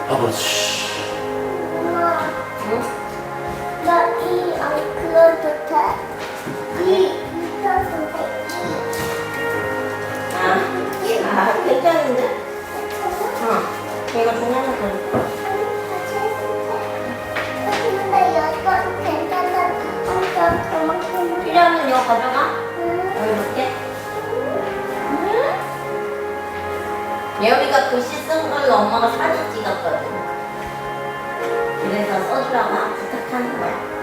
아버지. 엄마, 응? 나 이 안 그려도 돼? 이 그려도 돼? 괜찮은데? 괜찮아? 이거 중요한 거. 근데 여기가 괜찮아. 그만큼 필요하면 이거 가져가. 응. 여기 놓게. 예원이가 글씨 쓴 걸로 엄마가 사진 찍었거든. 그래서 써주라고 부탁하는 거야.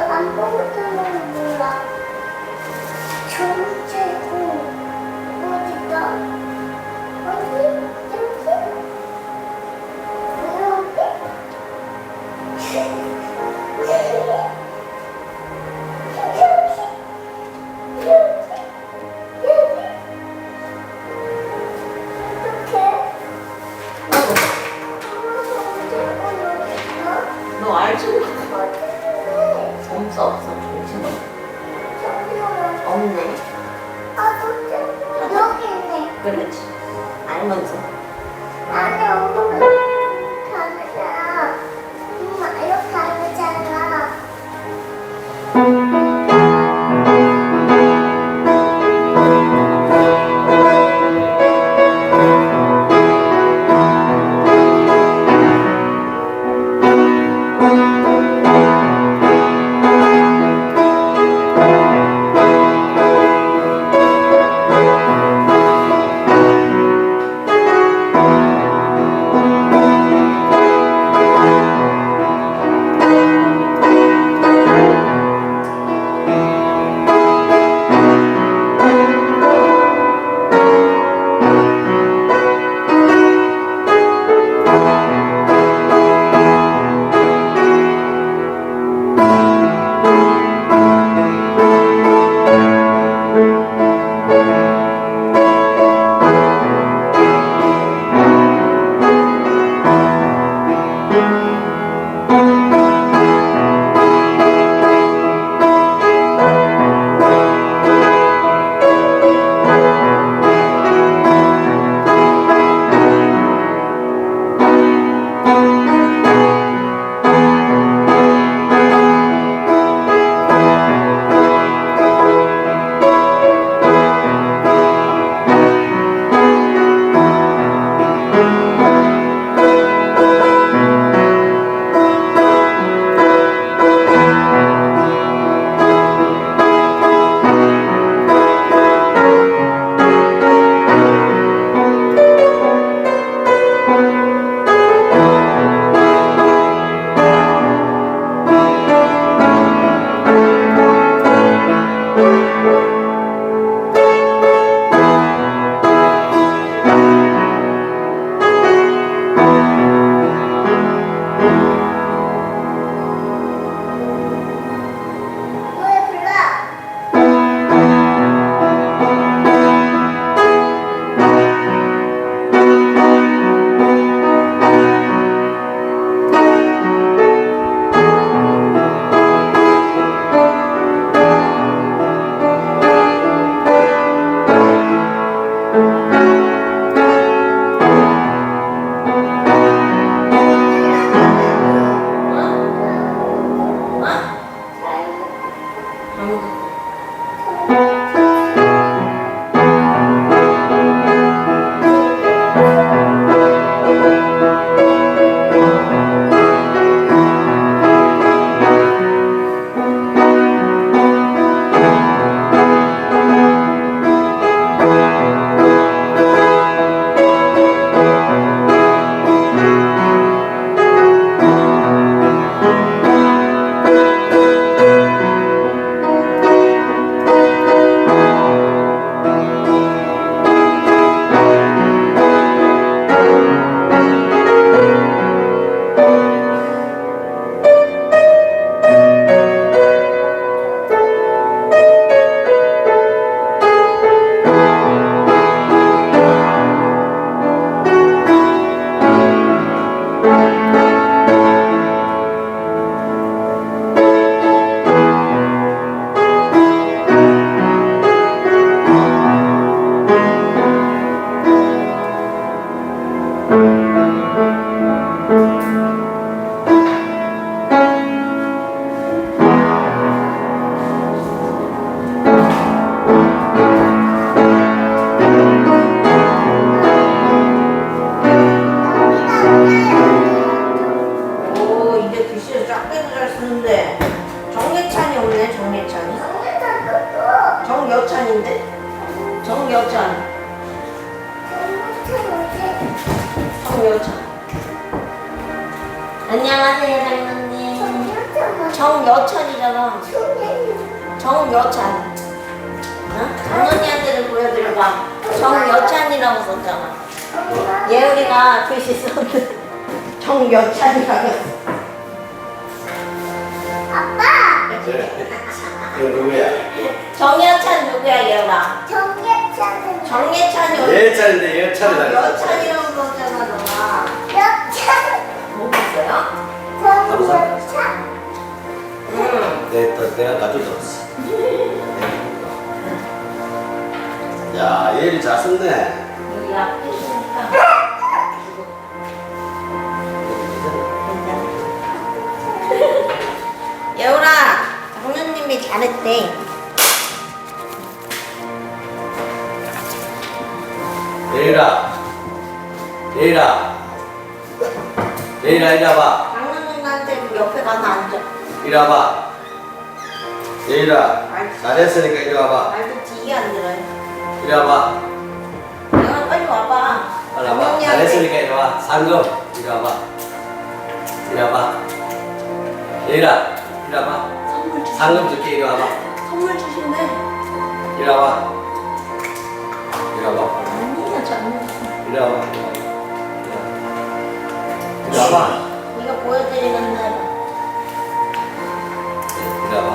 아무것도는 몰라. 정체고 어디가? 어디? 여기? 너 알지? 없어. 정신없어. 없네. 여기 있네. 그렇지. 알면서. 안에 엄마가 가르잖아. 엄마 이렇게 가르잖아. 밖에도 잘 쓰는데. 정예찬이 없네, 정예찬이. 정해졌어. 정여찬인데? 정여찬. 정여찬. 안녕하세요, 장모님. 정여찬이잖아. 정여찬. 어? 장모님한테도 보여드려봐. 정여찬이라고 썼잖아. 예은이가 글씨 썼는데 정여찬이라고 했어. 아빠. 그치? 이거 누구야? 정여찬 누구야, 예은아? 정예찬은 정예찬이 어디? 예찬인데 여찬이다. 여찬이라고 썼잖아, 너가. 여찬. 뭐 했어요? 정여찬. 응. 내가 가져줬어. 야, 예리 잘 썼네. 여기 앞에 있으니까. 예은아, 장모님이 잘했대. 예리라. 예리라. 예리라, 이리 와봐. 장모님한테 옆에 가서 앉아. 이리 와봐. 예리라. 잘했으니까 이리 와봐. 말도 되게 안 들어요. 이리 와봐. 예은아, 빨리 와봐. 빨리 와봐. 장모님한테. 잘했으니까 이리 와. 상금. 이리 와봐. 이리 와봐. 예리라. 이리 와봐. 선물 주. 상금 줄게. 이리 와봐. 선물 주신대. 이리 와봐. 이리 와봐. 아니야, 장모님. 이리 와봐. 이리 와봐. 이거 보여드리는 대로. 이리 와봐.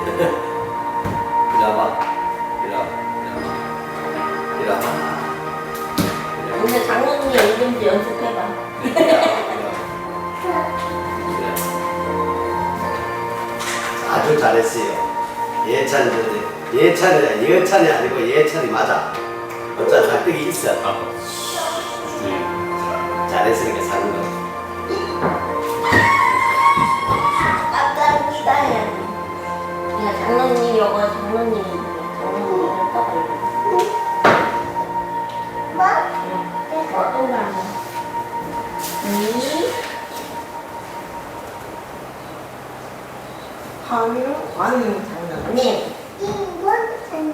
이리 와봐. 이리 와봐. 이리 와봐. 오늘 장모님 이름도 연습해봐. 아주 잘했어요. 예찬인데 예찬이 아니고 예찬이 맞아. 어쩌다 납득이 있어. 잘했으니까 사는 거. 감사합니다 해야지. 야, 장모님 이거 장모님 장모님을 떠가 이거. 뭐? 어떤 거 한원 장모님. 이원 선생님.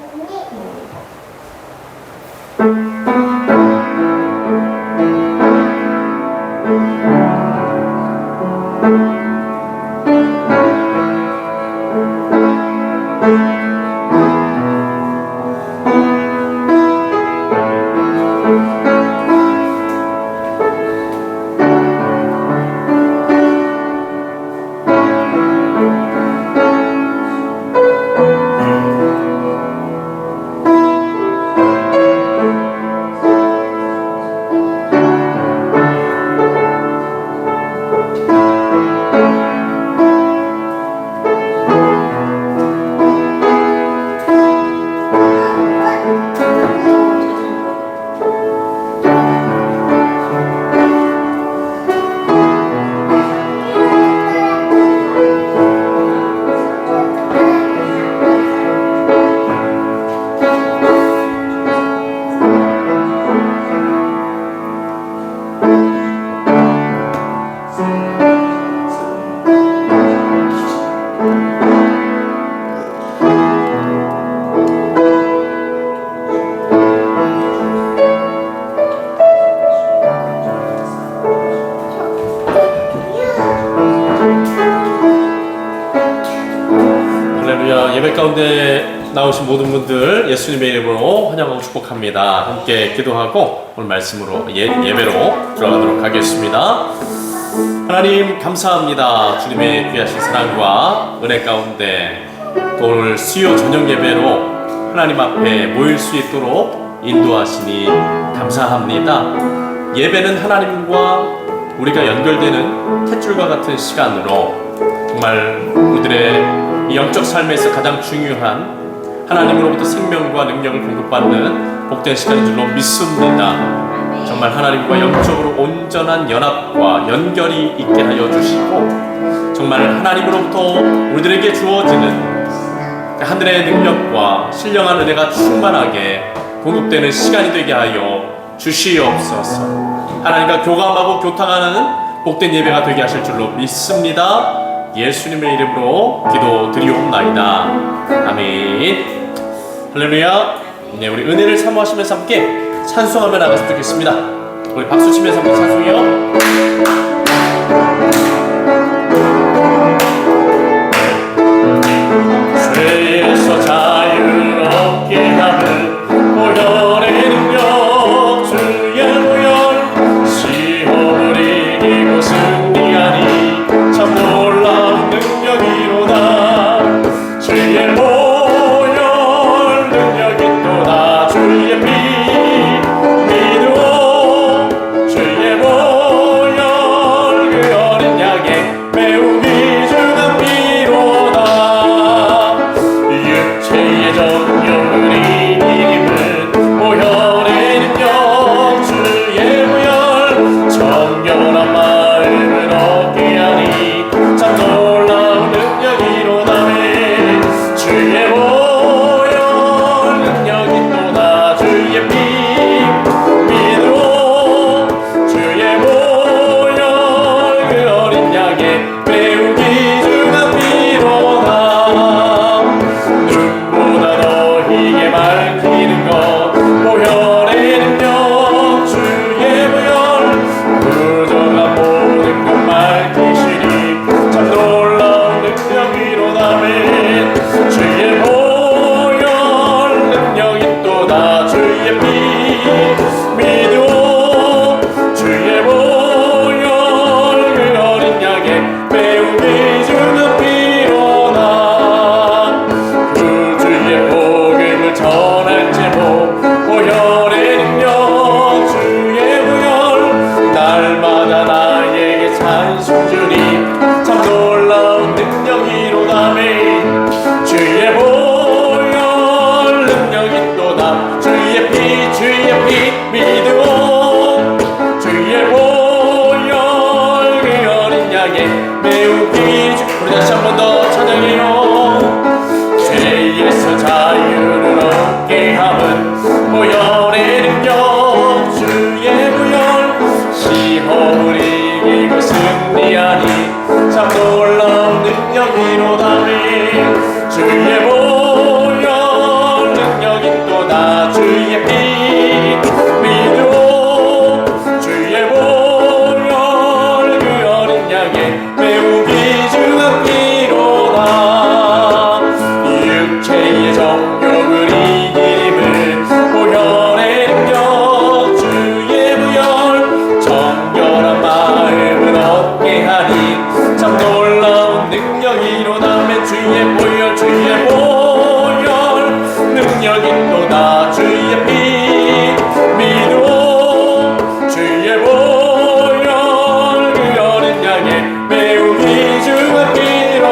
할렐루야. 예배 가운데 나오신 모든 분들 예수님의 이름으로 환영하고 축복합니다. 함께 기도하고 오늘 말씀으로 예배로 들어가도록 하겠습니다. 하나님 감사합니다. 주님의 귀하신 사랑과 은혜 가운데 또 오늘 수요 저녁 예배로 하나님 앞에 모일 수 있도록 인도하시니 감사합니다. 예배는 하나님과 우리가 연결되는 탯줄과 같은 시간으로 정말 우리들의 이 영적 삶에서 가장 중요한 하나님으로부터 생명과 능력을 공급받는 복된 시간인 줄로 믿습니다. 정말 하나님과 영적으로 온전한 연합과 연결이 있게 하여 주시고 정말 하나님으로부터 우리들에게 주어지는 하늘의 능력과 신령한 은혜가 충만하게 공급되는 시간이 되게 하여 주시옵소서. 하나님과 교감하고 교탕하는 복된 예배가 되게 하실 줄로 믿습니다. 예수님의 이름으로 기도드리옵나이다. 아멘. 할렐루야. 네, 우리 은혜를 사모하시면서 함께 찬송하며 나갔으면 좋겠습니다. 우리 박수 치면서 한번 찬송해요. 죄에서 자유롭게 하는 보혈의 능력, 주의 보혈, 시험을 이기고 승리하니 참 놀라운 능력이로다. 주의 보혈 능력이 또다. 주의 피 믿어. 주의 보혈 그 어린 양의 매우 귀중한 피로다. 육체의 정욕을 이기는 보혈의 능력, 주의 보혈 정결한 마음을 얻게 하니 참 놀라운 능력이로다네. 주의 보혈 능력이 또다. 주의 피 믿어. 주의 보혈 그 어린 양의 매우 귀중한 피로다. 눈보다 더 희게 밝히는 것 보혈의 능력, 주의 보혈 부정한 모든 것 밝히시니 참 놀라운 능력이로다멘. 주의 보혈 능력이 또다. 주의 피 믿어. 주의 보혈 그 어린 양의 매우 귀중한 피로다. 그 주의 복음을 전할 제목 보혈의 능력, 주의 보혈 날마다 나에게 찬송 주니 참 놀라운 능력이로다멘. 주의 보혈 능력이 또다. 주의 피 믿어. 주의 보혈 그 어린 양의 매우 귀중. 우리 다시 한 번 더 찬양해요. 죄에서 자유를 얻게 함은 보혈의 능력, 주의 보혈 시험을 이기고 승리하니 참 놀라운 능력이로다멘. 주의 보혈 능력이 또다. 주의 피 믿어. 주의 보혈 그 어린 양의 매우 귀중한 피로다. 육체의 정욕을 이기는 보혈의 능력, 주의 보혈 정결한 마음을 얻게 하니 참 놀라운 능력이로다멘. 주의 보혈 능력이 또다. 주의 피 믿어. 주의 보혈 그 어린 양의 매우 귀중한 피로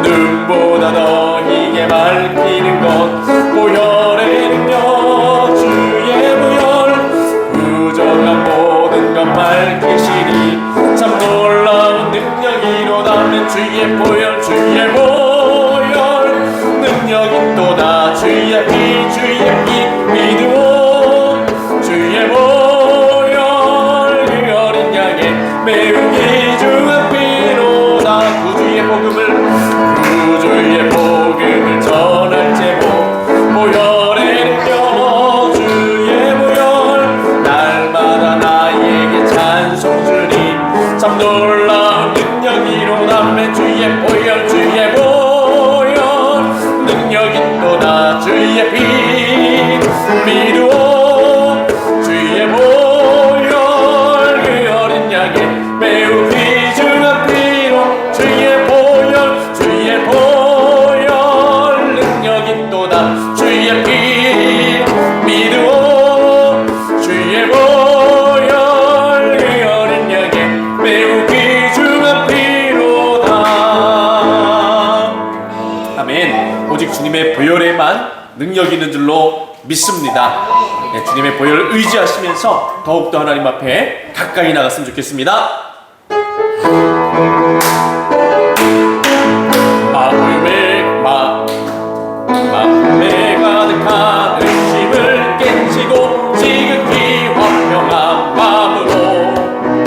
눈보다 더 희게 밝히는 것 보혈의 능력, 주의 보혈 부정한 모든 것 밝히시니 참 놀라운 능력이로다멘. 주의 보혈 능력이 또다. 주의 피 믿어. 주의 보혈 그 어린 양의 매우 귀중한 피로다. 구주의 복음을 전할 제목 보혈의 능력, 주의 보혈 날마다 나에게 찬송 주니 참 놀라운 능력이로다멘. 주의 보혈 능력이 또다. 주의 피 믿어. 주의 보혈 그 어린 양의 매우 귀중한 피로. 주의 보혈 능력이 또다. 주의 피 믿어. 주의 보혈 그 어린 양의 매우 귀중한 피로다. 아멘. 오직 주님의 보혈에만 능력이 있는 줄로 믿습니다. 네, 주님의 보혈을 의지하시면서 더욱더 하나님 앞에 가까이 나갔으면 좋겠습니다. 마음에 가득한 의심을 깨치고 지극히 화평한 마음으로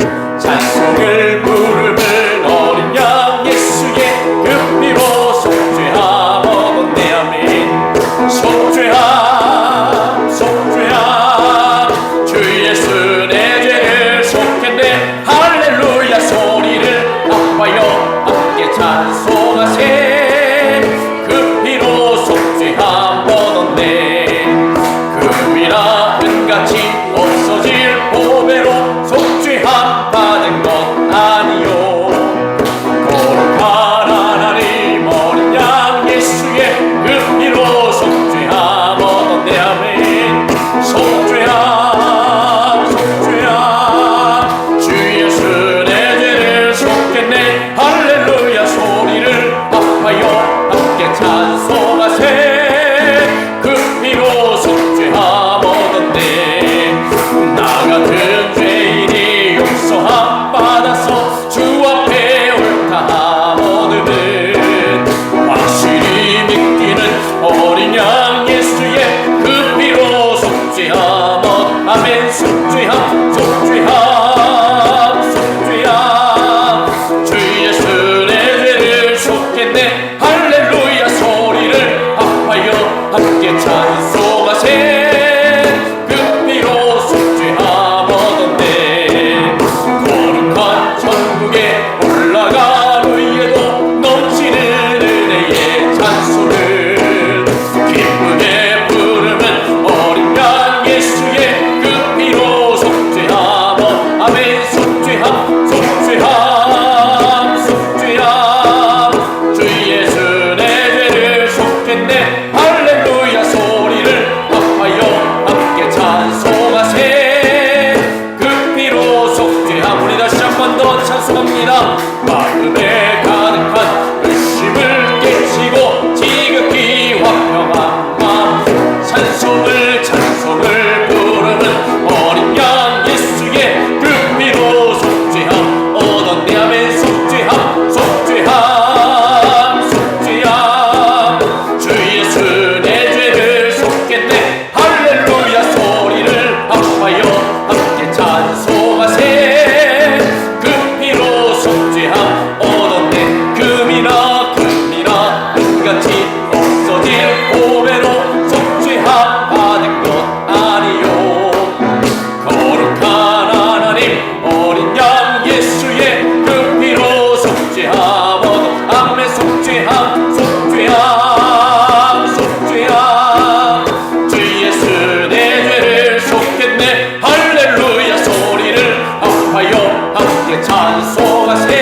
함께 찬송하세.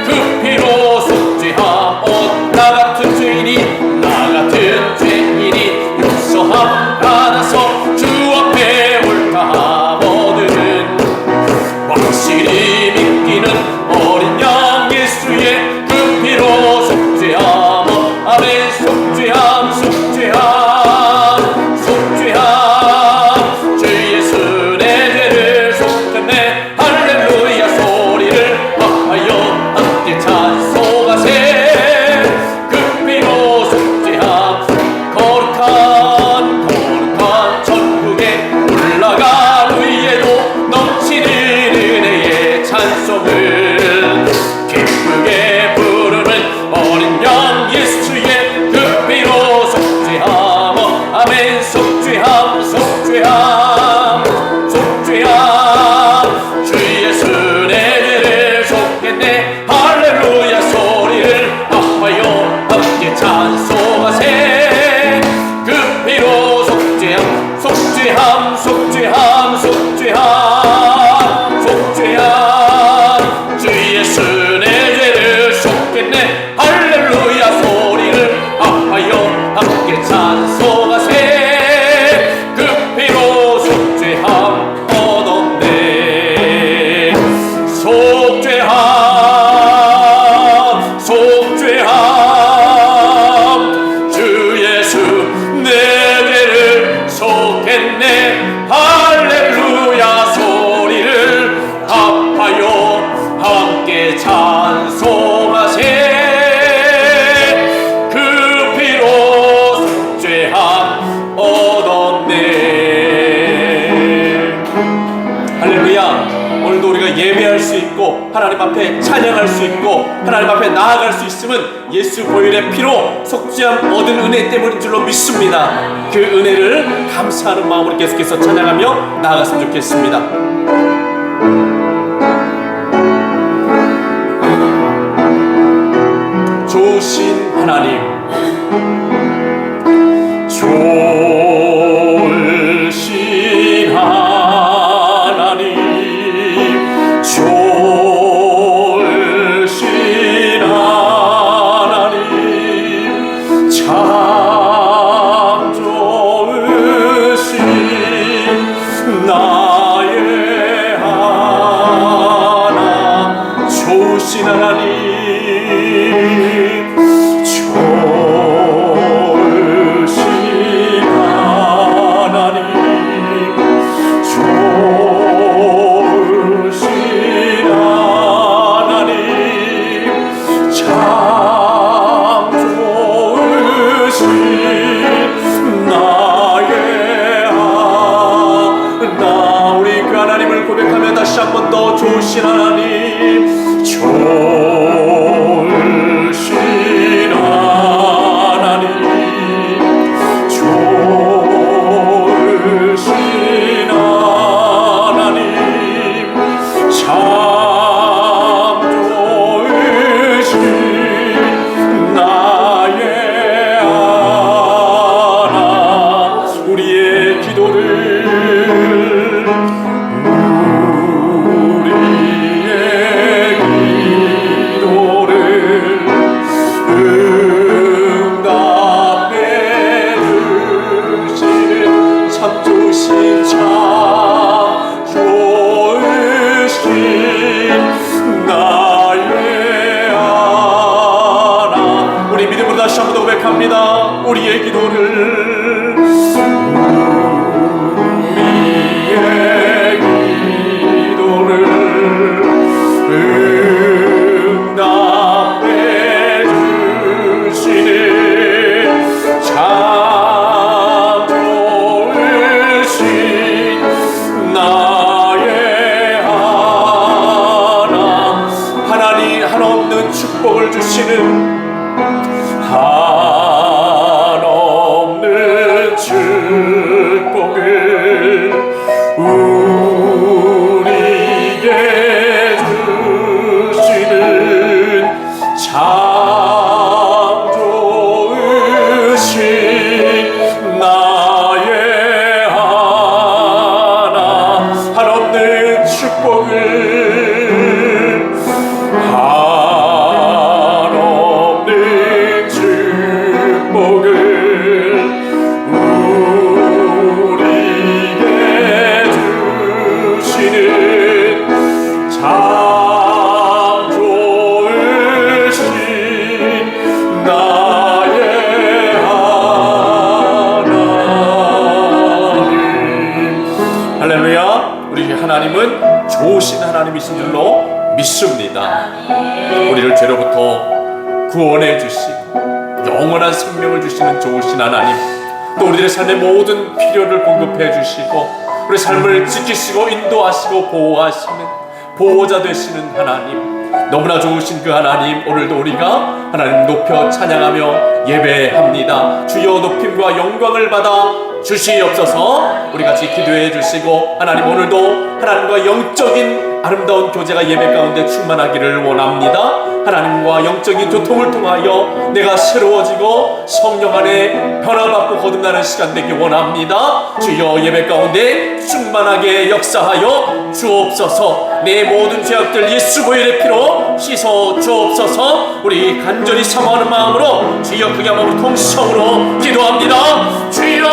그 피로 속죄함 나 같은 죄인이 용서함 받아서 주 앞에 옳다함 얻으는 확실히 믿기는 어린 양 예수의 그 피로 속죄함. 아멘. 속죄함 주 예수 내 죄를 속했네. 할렐루야 소리를 아파요 함께 찬송하세. 그 피로 속죄함. 거룩한 천국에 올라간 후에도 넘치는 은혜의 찬송을 기쁘게 부르는 어린 양 예수의 그 피로 속죄함. 아멘. 속죄함 주 예수 내 죄를 속했네. 할렐루야 소리를 아파요 함께 찬송하세. 그 피로 속죄함 주 예수 내 죄를 속했네. 할렐루야 소리를 아파요 함께 찬송하세. 그 피로 속죄함 얻었네. 속죄함 주 예수 내 죄를 속했네. 할렐루야 소리를 아파요 함께 찬송하세. 그 피로 속죄함 얻었네. 할렐루야. 오늘도 우리가 예배할 수 있고 하나님 앞에 찬양할 수 있고 하나님 앞에 나아갈 수 있음은 예수 보혈의 피로 속죄함 얻은 은혜 때문인 줄로 믿습니다. 그 은혜를 감사하는 마음으로 계속해서 찬양하며 나아갔으면 좋겠습니다. 좋으신 하나님, 좋으신 하나님, 좋으신 하나님, 참 좋으신 나의 하나. 좋으신 하나님, 다시 한 번 더 좋으신 하나님, 좋으신 하나님, 좋으신 하나님, 참 좋으신 나의 하나. 우리의 기도를 다시 한번 고백합니다. 우리의 기도를, 우리의 기도를 응답해 주시는 참 좋으신 나의 하나. 하나님 한없는 축복을 주시는 한없는 축복을 우리에게 주시는 참 좋으신 나의 하나. 한없는 축복을 좋으신 하나님이신 줄로 믿습니다. 우리를 죄로부터 구원해 주시고 영원한 생명을 주시는 좋으신 하나님, 또 우리들의 삶의 모든 필요를 공급해 주시고 우리 삶을 지키시고 인도하시고 보호하시는 보호자 되시는 하나님, 너무나 좋으신 그 하나님, 오늘도 우리가 하나님 높여 찬양하며 예배합니다. 주여 높임과 영광을 받아 주시옵소서. 우리 같이 기도해 주시고, 하나님 오늘도 하나님과 영적인 아름다운 교제가 예배 가운데 충만하기를 원합니다. 하나님과 영적인 교통을 통하여 내가 새로워지고 성령 안에 변화받고 거듭나는 시간 되기 원합니다. 주여 예배 가운데 충만하게 역사하여 주옵소서. 내 모든 죄악들 예수 보혈의 피로 씻어 주옵소서. 우리 간절히 사모하는 마음으로 주여 크게 한번 통성으로 기도합니다. 주여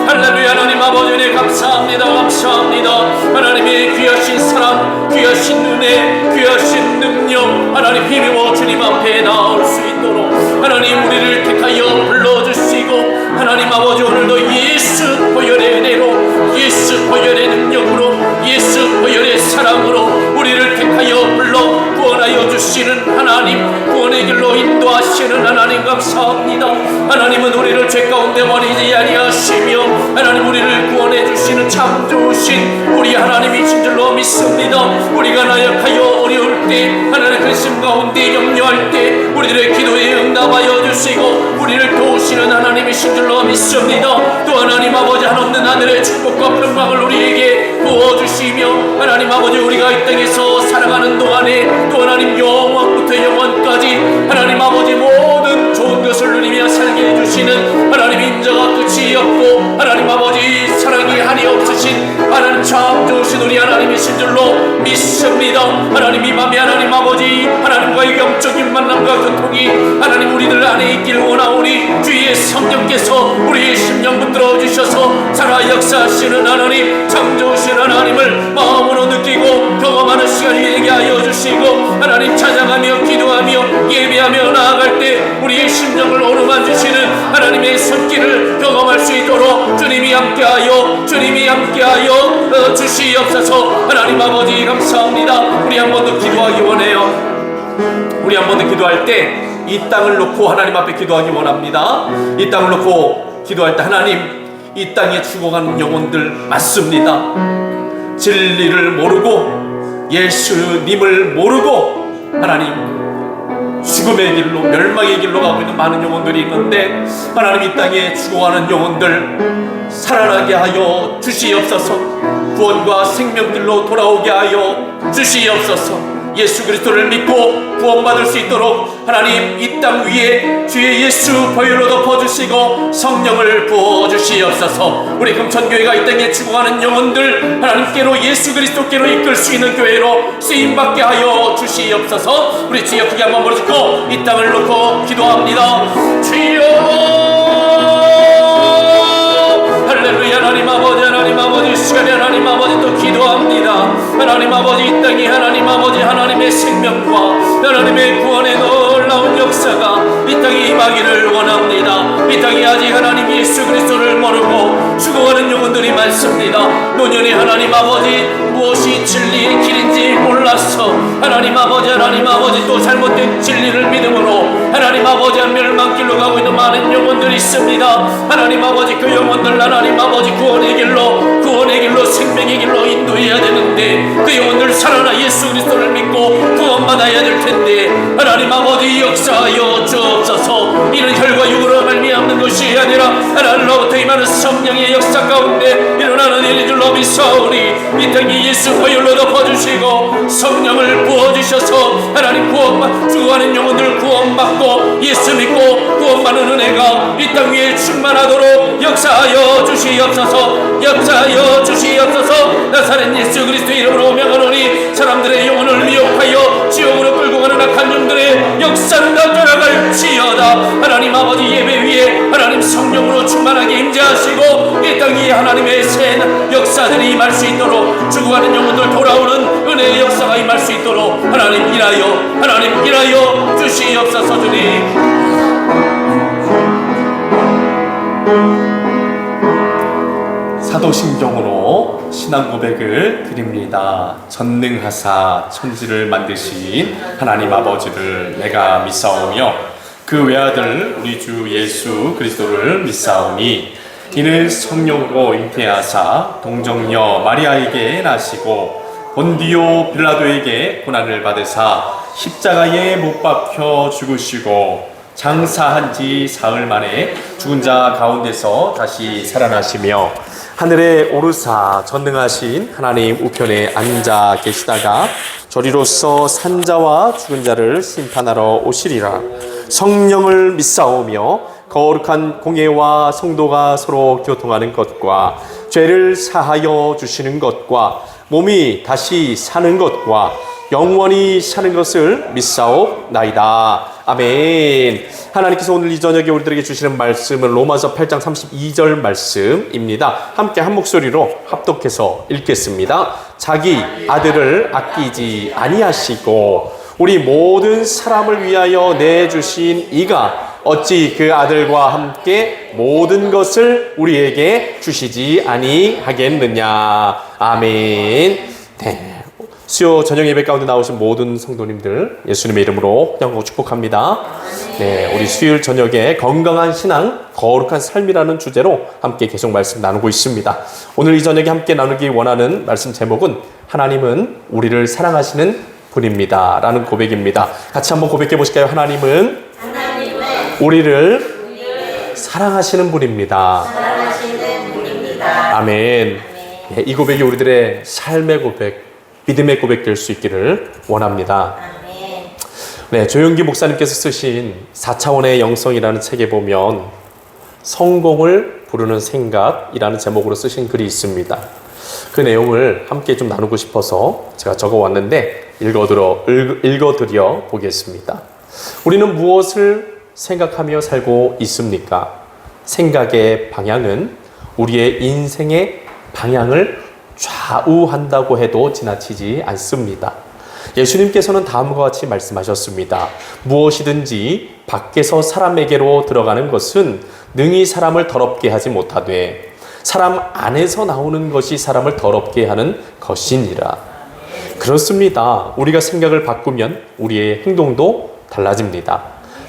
할렐루야. 하나님 아버지 은혜 감사합니다. 감사합니다. 하나님의 귀하신 사랑, 귀하신 은혜, 귀하신 능력, 하나님 힘입어 주님 앞에 나올 수 있도록 하나님 우리를 택하여 불러주시고, 하나님 아버지 오늘도 예수 보혈의 은혜로, 예수 보혈의 능력으로, 예수 보혈의 사랑으로 우리를 택하여 불러 구원하여 주시는 하나님, 구원의 길로 인도하시는 하나님 감사합니다. 하나님은 우리를 죄 가운데 버리지 아니하시며 하나님 우리를 구원해 주시는 참 좋으신 우리 하나님이신 줄로 믿습니다. 우리가 나약하여 어려울 때, 하나님 근심 가운데 염려할 때 우리들의 기도에 응답하여 주시고 우리를 도우시는 하나님이신 줄로 믿습니다. 또 하나님 아버지 한없는 하늘의 축복과 평강을 우리에게 부어주시며, 하나님 아버지 우리가 이 땅에서 살아가는 동안에 또 하나님 영원부터 영원까지 하나님 아버지 모든 좋은 것을 누리며 살게 해주시는 하나님 인자가 끝이 없고 하나님 아버지 사랑이 한이 없으신 하나님 참 좋으신 우리 하나님이신 줄로 믿습니다. 하나님 이 밤에 하나님 아버지 하나님과의 영적인 만남과 교통이 하나님 우리들 안에 있길 원하오니 주의 성령께서 우리의 심령 붙들어 주셔서 살아 역사하시는 하나님, 참 좋으신 하나님을 마음으로 느끼고 경험하는 시간이 되게 하여 주시고, 하나님 찬양하며 기도하며 예배하며 나아갈 때 우리의 심령을 오르만 주시는 하나님의 손길을 경험할 수 있도록 주님이 함께하여 주시옵소서. 하나님 아버지 감사합니다. 우리 한 번 더 기도하기 원해요. 우리 한 번 더 기도할 때 이 땅을 놓고 하나님 앞에 기도하기 원합니다. 이 땅을 놓고 기도할 때 하나님, 이 땅에 죽어가는 영혼들 많습니다. 진리를 모르고 예수님을 모르고 하나님 죽음의 길로, 멸망의 길로 가고 있는 많은 영혼들이 있는데, 하나님 이 땅에 죽어가는 영혼들 살아나게 하여 주시옵소서. 구원과 생명길로 돌아오게 하여 주시옵소서. 예수 그리스도를 믿고 구원받을 수 있도록 하나님 이 땅 위에 주의 예수 보혈로 덮어주시고 성령을 부어주시옵소서. 우리 금천교회가 이 땅에 죽어가는 영혼들 하나님께로, 예수 그리스도께로 이끌 수 있는 교회로 쓰임받게 하여 주시옵소서. 우리 주여 크게 한번 부르짖고 이 땅을 놓고 기도합니다. 주여 할렐루야. 하나님 아버지, 하나님 아버지 시간에 하나님 아버지 또 기도합니다. 하나님 아버지 이 땅이 하나님 아버지 하나님의 생명과 하나님의 구원의 놀라운 역사가 이 땅에 임하기를 원합니다. 이 땅이 아직 하나님 예수 그리스도를 모르고 죽어가는 영혼들이 많습니다. 노년에 하나님 아버지 무엇이 진리의 길인지 몰라서 하나님 아버지 또 잘못된 진리를 믿음으로 하나님 아버지 멸망길로 가고 있는 많은 영혼들이 있습니다. 하나님 아버지 그 영혼들 하나님 아버지 구원의 길로 생명의 길로 인도해야 되는데, 그 영혼들 살아나 예수 그리스도를 믿고 구원받아야 될 텐데 하나님 아버지 역사하여 주옵소서. 이는 혈과 육으로 말미암는 것이 아니라 하나님로부터 임하는 성령의 역사 가운데 일어나는 일인 줄로 믿사오니 이 땅에 예수 보혈로 덮어주시고 성령을 부어주셔서 하나님 죽어가는 영혼들 구원받고 예수 믿고 구원받는 은혜가 이 땅 위에 충만하도록 역사하여 주시옵소서. 역사하여 주시옵소서. 나사렛 예수 그리스도 이름으로 명하노니 사람들의 영혼을 미혹하여 지옥으로 끌고 가는 악한 영들의 역사는 다 돌아갈지어다. 하나님 아버지 예배 위에 하나님 성령으로 충만하게 임재하시고 이 땅 위에 하나님의 새 역사들이 임할 수 있도록 죽어가는 영혼들 돌아오는 은혜의 역사가 임할 수 있도록 하나님 일하여 주시옵소서. 주님 사도신경으로 신앙 고백을 드립니다. 전능하사 천지를 만드신 하나님 아버지를 내가 믿사오며 그 외아들 우리 주 예수 그리스도를 믿사오니 이는 성령으로 잉태하사 동정녀 마리아에게 나시고 본디오 빌라도에게 고난을 받으사 십자가에 못 박혀 죽으시고 장사한 지 사흘 만에 죽은 자 가운데서 다시 살아나시며 하늘에 오르사 전능하신 하나님 우편에 앉아 계시다가 저리로서 산자와 죽은 자를 심판하러 오시리라. 성령을 믿사오며 거룩한 공예와 성도가 서로 교통하는 것과 죄를 사하여 주시는 것과 몸이 다시 사는 것과 영원히 사는 것을 믿사옵나이다. 아멘. 하나님께서 오늘 이 저녁에 우리들에게 주시는 말씀은 로마서 8장 32절 말씀입니다. 함께 한 목소리로 합독해서 읽겠습니다. 자기 아들을 아끼지 아니하시고 우리 모든 사람을 위하여 내주신 이가 어찌 그 아들과 함께 모든 것을 우리에게 주시지 아니하겠느냐. 아멘. 네. 수요 저녁 예배 가운데 나오신 모든 성도님들 예수님의 이름으로 환영하고 축복합니다. 네, 우리 수요일 저녁에 건강한 신앙, 거룩한 삶이라는 주제로 함께 계속 말씀 나누고 있습니다. 오늘 이 저녁에 함께 나누기 원하는 말씀 제목은 하나님은 우리를 사랑하시는 분입니다 라는 고백입니다. 같이 한번 고백해 보실까요? 하나님은 우리를 사랑하시는 분입니다. 아멘. 네, 이 고백이 우리들의 삶의 고백, 믿음의 고백 될 수 있기를 원합니다. 네, 조용기 목사님께서 쓰신 4차원의 영성이라는 책에 보면 성공을 부르는 생각이라는 제목으로 쓰신 글이 있습니다. 그 내용을 함께 좀 나누고 싶어서 제가 적어왔는데 읽어드려 보겠습니다. 우리는 무엇을 생각하며 살고 있습니까? 생각의 방향은 우리의 인생의 방향을 좌우한다고 해도 지나치지 않습니다. 예수님께서는 다음과 같이 말씀하셨습니다. 무엇이든지 밖에서 사람에게로 들어가는 것은 능히 사람을 더럽게 하지 못하되 사람 안에서 나오는 것이 사람을 더럽게 하는 것이니라. 그렇습니다. 우리가 생각을 바꾸면 우리의 행동도 달라집니다.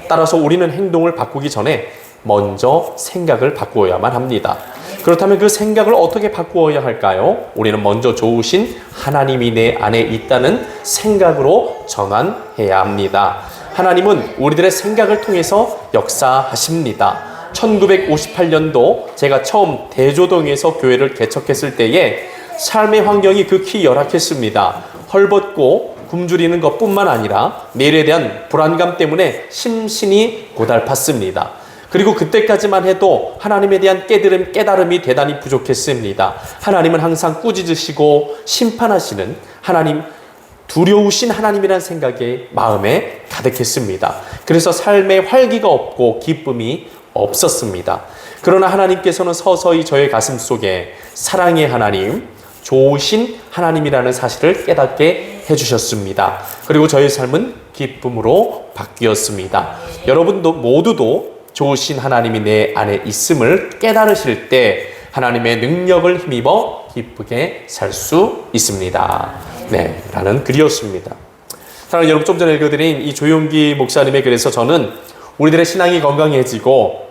따라서 우리는 행동을 바꾸기 전에 먼저 생각을 바꾸어야만 합니다. 그렇다면 그 생각을 어떻게 바꾸어야 할까요? 우리는 먼저 좋으신 하나님이 내 안에 있다는 생각으로 전환해야 합니다. 하나님은 우리들의 생각을 통해서 역사하십니다. 1958년도 제가 처음 대조동에서 교회를 개척했을 때에 삶의 환경이 극히 열악했습니다. 헐벗고 굶주리는 것뿐만 아니라 내일에 대한 불안감 때문에 심신이 고달팠습니다. 그리고 그때까지만 해도 하나님에 대한 깨달음이 대단히 부족했습니다. 하나님은 항상 꾸짖으시고 심판하시는 하나님, 두려우신 하나님이라는 생각이 마음에 가득했습니다. 그래서 삶에 활기가 없고 기쁨이 없었습니다. 그러나 하나님께서는 서서히 저의 가슴 속에 사랑의 하나님, 좋으신 하나님이라는 사실을 깨닫게 해주셨습니다. 그리고 저의 삶은 기쁨으로 바뀌었습니다. 여러분도 모두도 좋으신 하나님이 내 안에 있음을 깨달으실 때 하나님의 능력을 힘입어 기쁘게 살 수 있습니다. 네, 라는 글이었습니다. 사랑하는 여러분, 좀 전에 읽어드린 이 조용기 목사님의 글에서 저는 우리들의 신앙이 건강해지고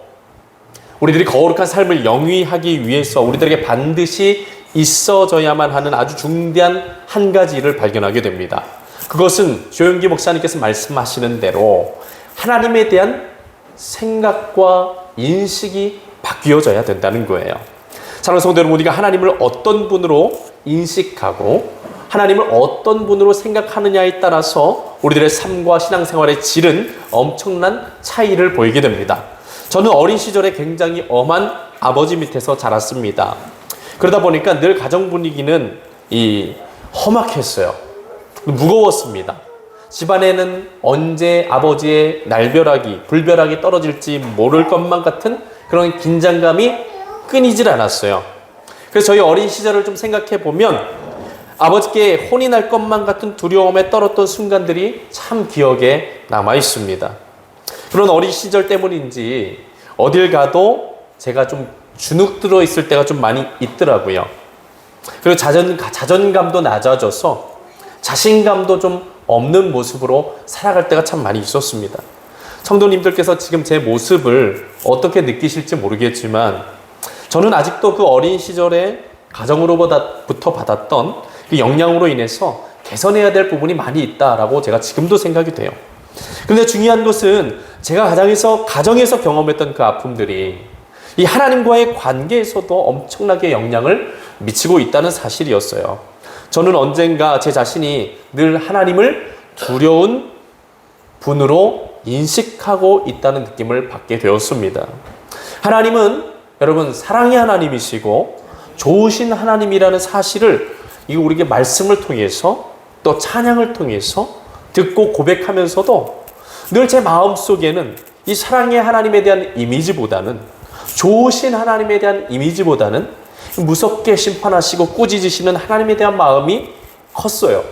우리들이 거룩한 삶을 영위하기 위해서 우리들에게 반드시 있어져야만 하는 아주 중대한 한 가지 일을 발견하게 됩니다. 그것은 조용기 목사님께서 말씀하시는 대로 하나님에 대한 생각과 인식이 바뀌어져야 된다는 거예요. 사랑하는 성도 여러분, 우리가 하나님을 어떤 분으로 인식하고 하나님을 어떤 분으로 생각하느냐에 따라서 우리들의 삶과 신앙생활의 질은 엄청난 차이를 보이게 됩니다. 저는 어린 시절에 굉장히 엄한 아버지 밑에서 자랐습니다. 그러다 보니까 늘 가정 분위기는 험악했어요. 무거웠습니다. 집안에는 언제 아버지의 날벼락이, 불벼락이 떨어질지 모를 것만 같은 그런 긴장감이 끊이질 않았어요. 그래서 저희 어린 시절을 좀 생각해 보면 아버지께 혼이 날 것만 같은 두려움에 떨었던 순간들이 참 기억에 남아 있습니다. 그런 어린 시절 때문인지 어딜 가도 제가 좀 주눅 들어 있을 때가 좀 많이 있더라고요. 그리고 자존감도 낮아져서 자신감도 좀 없는 모습으로 살아갈 때가 참 많이 있었습니다. 성도님들께서 지금 제 모습을 어떻게 느끼실지 모르겠지만 저는 아직도 그 어린 시절에 가정으로부터 받았던 그 영향으로 인해서 개선해야 될 부분이 많이 있다라고 제가 지금도 생각이 돼요. 그런데 중요한 것은 제가 가정에서 경험했던 그 아픔들이 이 하나님과의 관계에서도 엄청나게 영향을 미치고 있다는 사실이었어요. 저는 언젠가 제 자신이 늘 하나님을 두려운 분으로 인식하고 있다는 느낌을 받게 되었습니다. 하나님은 여러분 사랑의 하나님이시고 좋으신 하나님이라는 사실을 이거 우리에게 말씀을 통해서 또 찬양을 통해서 듣고 고백하면서도 늘 제 마음속에는 이 사랑의 하나님에 대한 이미지보다는 좋으신 하나님에 대한 이미지보다는 무섭게 심판하시고 꾸짖으시는 하나님에 대한 마음이 컸어요.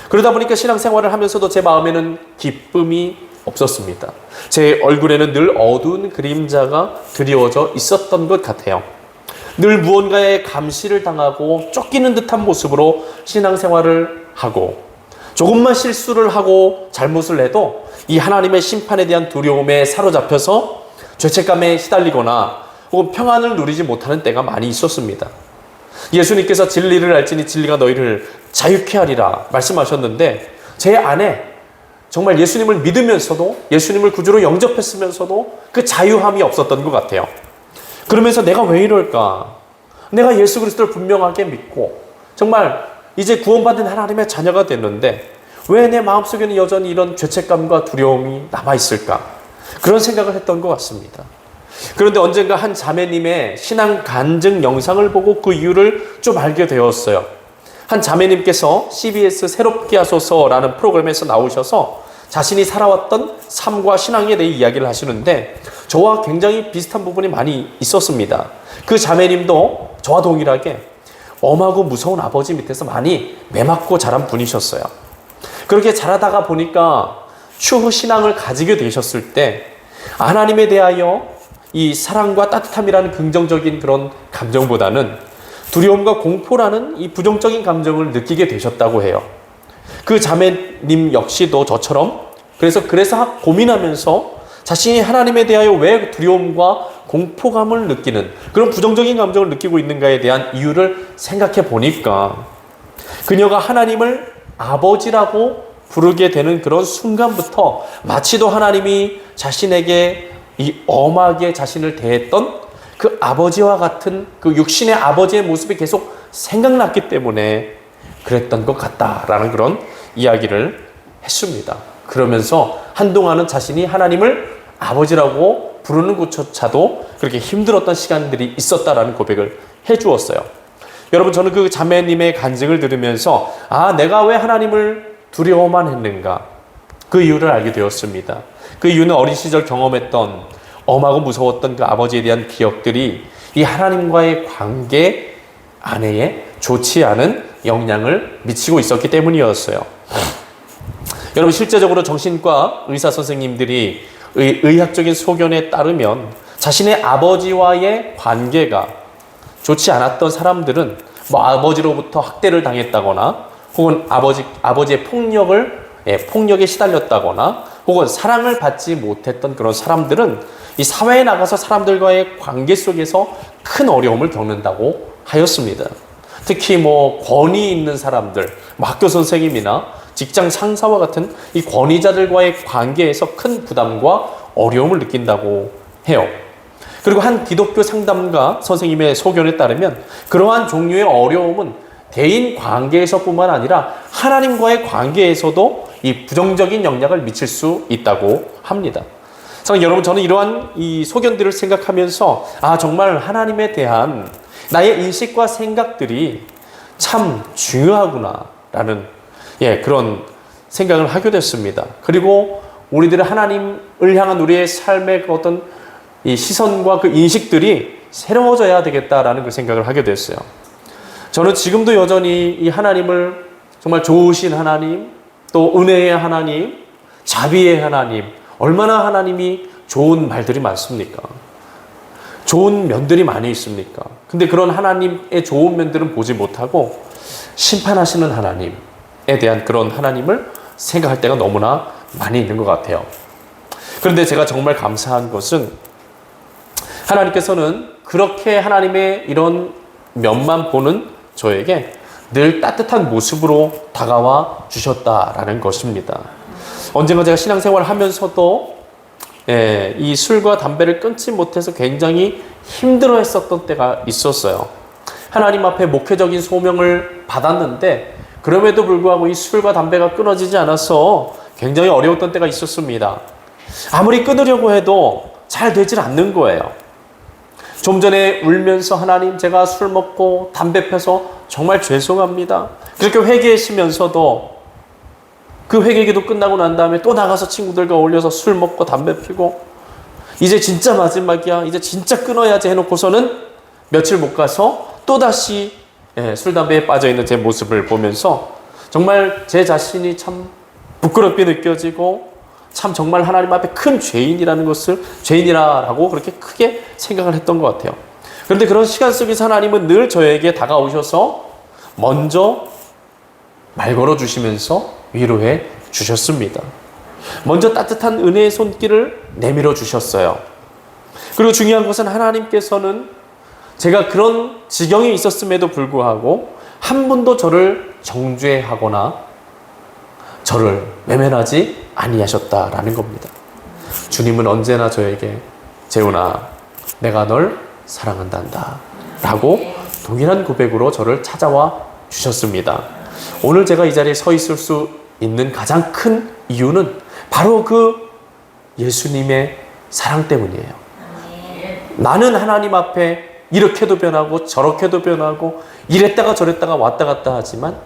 그러다 보니까 신앙생활을 하면서도 제 마음에는 기쁨이 없었습니다. 제 얼굴에는 늘 어두운 그림자가 드리워져 있었던 것 같아요. 늘 무언가에 감시를 당하고 쫓기는 듯한 모습으로 신앙생활을 하고 조금만 실수를 하고 잘못을 해도 이 하나님의 심판에 대한 두려움에 사로잡혀서 죄책감에 시달리거나 혹은 평안을 누리지 못하는 때가 많이 있었습니다. 예수님께서 진리를 알지니 진리가 너희를 자유케 하리라 말씀하셨는데 제 안에 정말 예수님을 믿으면서도 예수님을 구주로 영접했으면서도 그 자유함이 없었던 것 같아요. 그러면서 내가 왜 이럴까? 내가 예수 그리스도를 분명하게 믿고 정말 이제 구원받은 하나님의 자녀가 됐는데 왜 내 마음속에는 여전히 이런 죄책감과 두려움이 남아있을까? 그런 생각을 했던 것 같습니다. 그런데 언젠가 한 자매님의 신앙 간증 영상을 보고 그 이유를 좀 알게 되었어요. 한 자매님께서 CBS 새롭게 하소서라는 프로그램에서 나오셔서 자신이 살아왔던 삶과 신앙에 대해 이야기를 하시는데 저와 굉장히 비슷한 부분이 많이 있었습니다. 그 자매님도 저와 동일하게 엄하고 무서운 아버지 밑에서 많이 매맞고 자란 분이셨어요. 그렇게 자라다가 보니까 추후 신앙을 가지게 되셨을 때 하나님에 대하여 이 사랑과 따뜻함이라는 긍정적인 그런 감정보다는 두려움과 공포라는 이 부정적인 감정을 느끼게 되셨다고 해요. 그 자매님 역시도 저처럼 그래서 고민하면서 자신이 하나님에 대하여 왜 두려움과 공포감을 느끼는 그런 부정적인 감정을 느끼고 있는가에 대한 이유를 생각해 보니까 그녀가 하나님을 아버지라고 부르게 되는 그런 순간부터 마치도 하나님이 자신에게 이 엄하게 자신을 대했던 그 아버지와 같은 그 육신의 아버지의 모습이 계속 생각났기 때문에 그랬던 것 같다라는 그런 이야기를 했습니다. 그러면서 한동안은 자신이 하나님을 아버지라고 부르는 것조차도 그렇게 힘들었던 시간들이 있었다라는 고백을 해주었어요. 여러분 저는 그 자매님의 간증을 들으면서 내가 왜 하나님을 두려워만 했는가 그 이유를 알게 되었습니다. 그 이유는 어린 시절 경험했던 엄하고 무서웠던 그 아버지에 대한 기억들이 이 하나님과의 관계 안에 좋지 않은 영향을 미치고 있었기 때문이었어요. 여러분 실제적으로 정신과 의사 선생님들이 의학적인 소견에 따르면 자신의 아버지와의 관계가 좋지 않았던 사람들은 아버지로부터 학대를 당했다거나 혹은 아버지의 폭력에 시달렸다거나 혹은 사랑을 받지 못했던 그런 사람들은 이 사회에 나가서 사람들과의 관계 속에서 큰 어려움을 겪는다고 하였습니다. 특히 권위 있는 사람들, 학교 선생님이나 직장 상사와 같은 이 권위자들과의 관계에서 큰 부담과 어려움을 느낀다고 해요. 그리고 한 기독교 상담가 선생님의 소견에 따르면 그러한 종류의 어려움은 대인 관계에서뿐만 아니라 하나님과의 관계에서도 이 부정적인 영향을 미칠 수 있다고 합니다. 사랑하는 여러분, 저는 이러한 이 소견들을 생각하면서 정말 하나님에 대한 나의 인식과 생각들이 참 중요하구나라는 그런 생각을 하게 됐습니다. 그리고 우리들의 하나님을 향한 우리의 삶의 어떤 이 시선과 그 인식들이 새로워져야 되겠다라는 그 생각을 하게 됐어요. 저는 지금도 여전히 이 하나님을 정말 좋으신 하나님, 또 은혜의 하나님, 자비의 하나님, 얼마나 하나님이 좋은 말들이 많습니까? 좋은 면들이 많이 있습니까? 근데 그런 하나님의 좋은 면들은 보지 못하고 심판하시는 하나님에 대한 그런 하나님을 생각할 때가 너무나 많이 있는 것 같아요. 그런데 제가 정말 감사한 것은 하나님께서는 그렇게 하나님의 이런 면만 보는 저에게 늘 따뜻한 모습으로 다가와 주셨다라는 것입니다. 언젠가 제가 신앙생활을 하면서도 이 술과 담배를 끊지 못해서 굉장히 힘들어 했었던 때가 있었어요. 하나님 앞에 목회적인 소명을 받았는데 그럼에도 불구하고 이 술과 담배가 끊어지지 않아서 굉장히 어려웠던 때가 있었습니다. 아무리 끊으려고 해도 잘 되질 않는 거예요. 좀 전에 울면서 하나님 제가 술 먹고 담배 펴서 정말 죄송합니다. 그렇게 회개하시면서도 그 회개기도 끝나고 난 다음에 또 나가서 친구들과 어울려서 술 먹고 담배 피고 이제 진짜 마지막이야. 이제 진짜 끊어야지 해놓고서는 며칠 못 가서 또다시 술, 담배에 빠져있는 제 모습을 보면서 정말 제 자신이 참 부끄럽게 느껴지고 참 정말 하나님 앞에 큰 죄인이라는 것을 죄인이라고 그렇게 크게 생각을 했던 것 같아요. 그런데 그런 시간 속에서 하나님은 늘 저에게 다가오셔서 먼저 말 걸어주시면서 위로해 주셨습니다. 먼저 따뜻한 은혜의 손길을 내밀어 주셨어요. 그리고 중요한 것은 하나님께서는 제가 그런 지경에 있었음에도 불구하고 한 번도 저를 정죄하거나 저를 외면하지 아니하셨다라는 겁니다. 주님은 언제나 저에게 재훈아 내가 널 사랑한단다 라고 동일한 고백으로 저를 찾아와 주셨습니다. 오늘 제가 이 자리에 서 있을 수 있는 가장 큰 이유는 바로 그 예수님의 사랑 때문이에요. 나는 하나님 앞에 이렇게도 변하고 저렇게도 변하고 이랬다가 저랬다가 왔다 갔다 하지만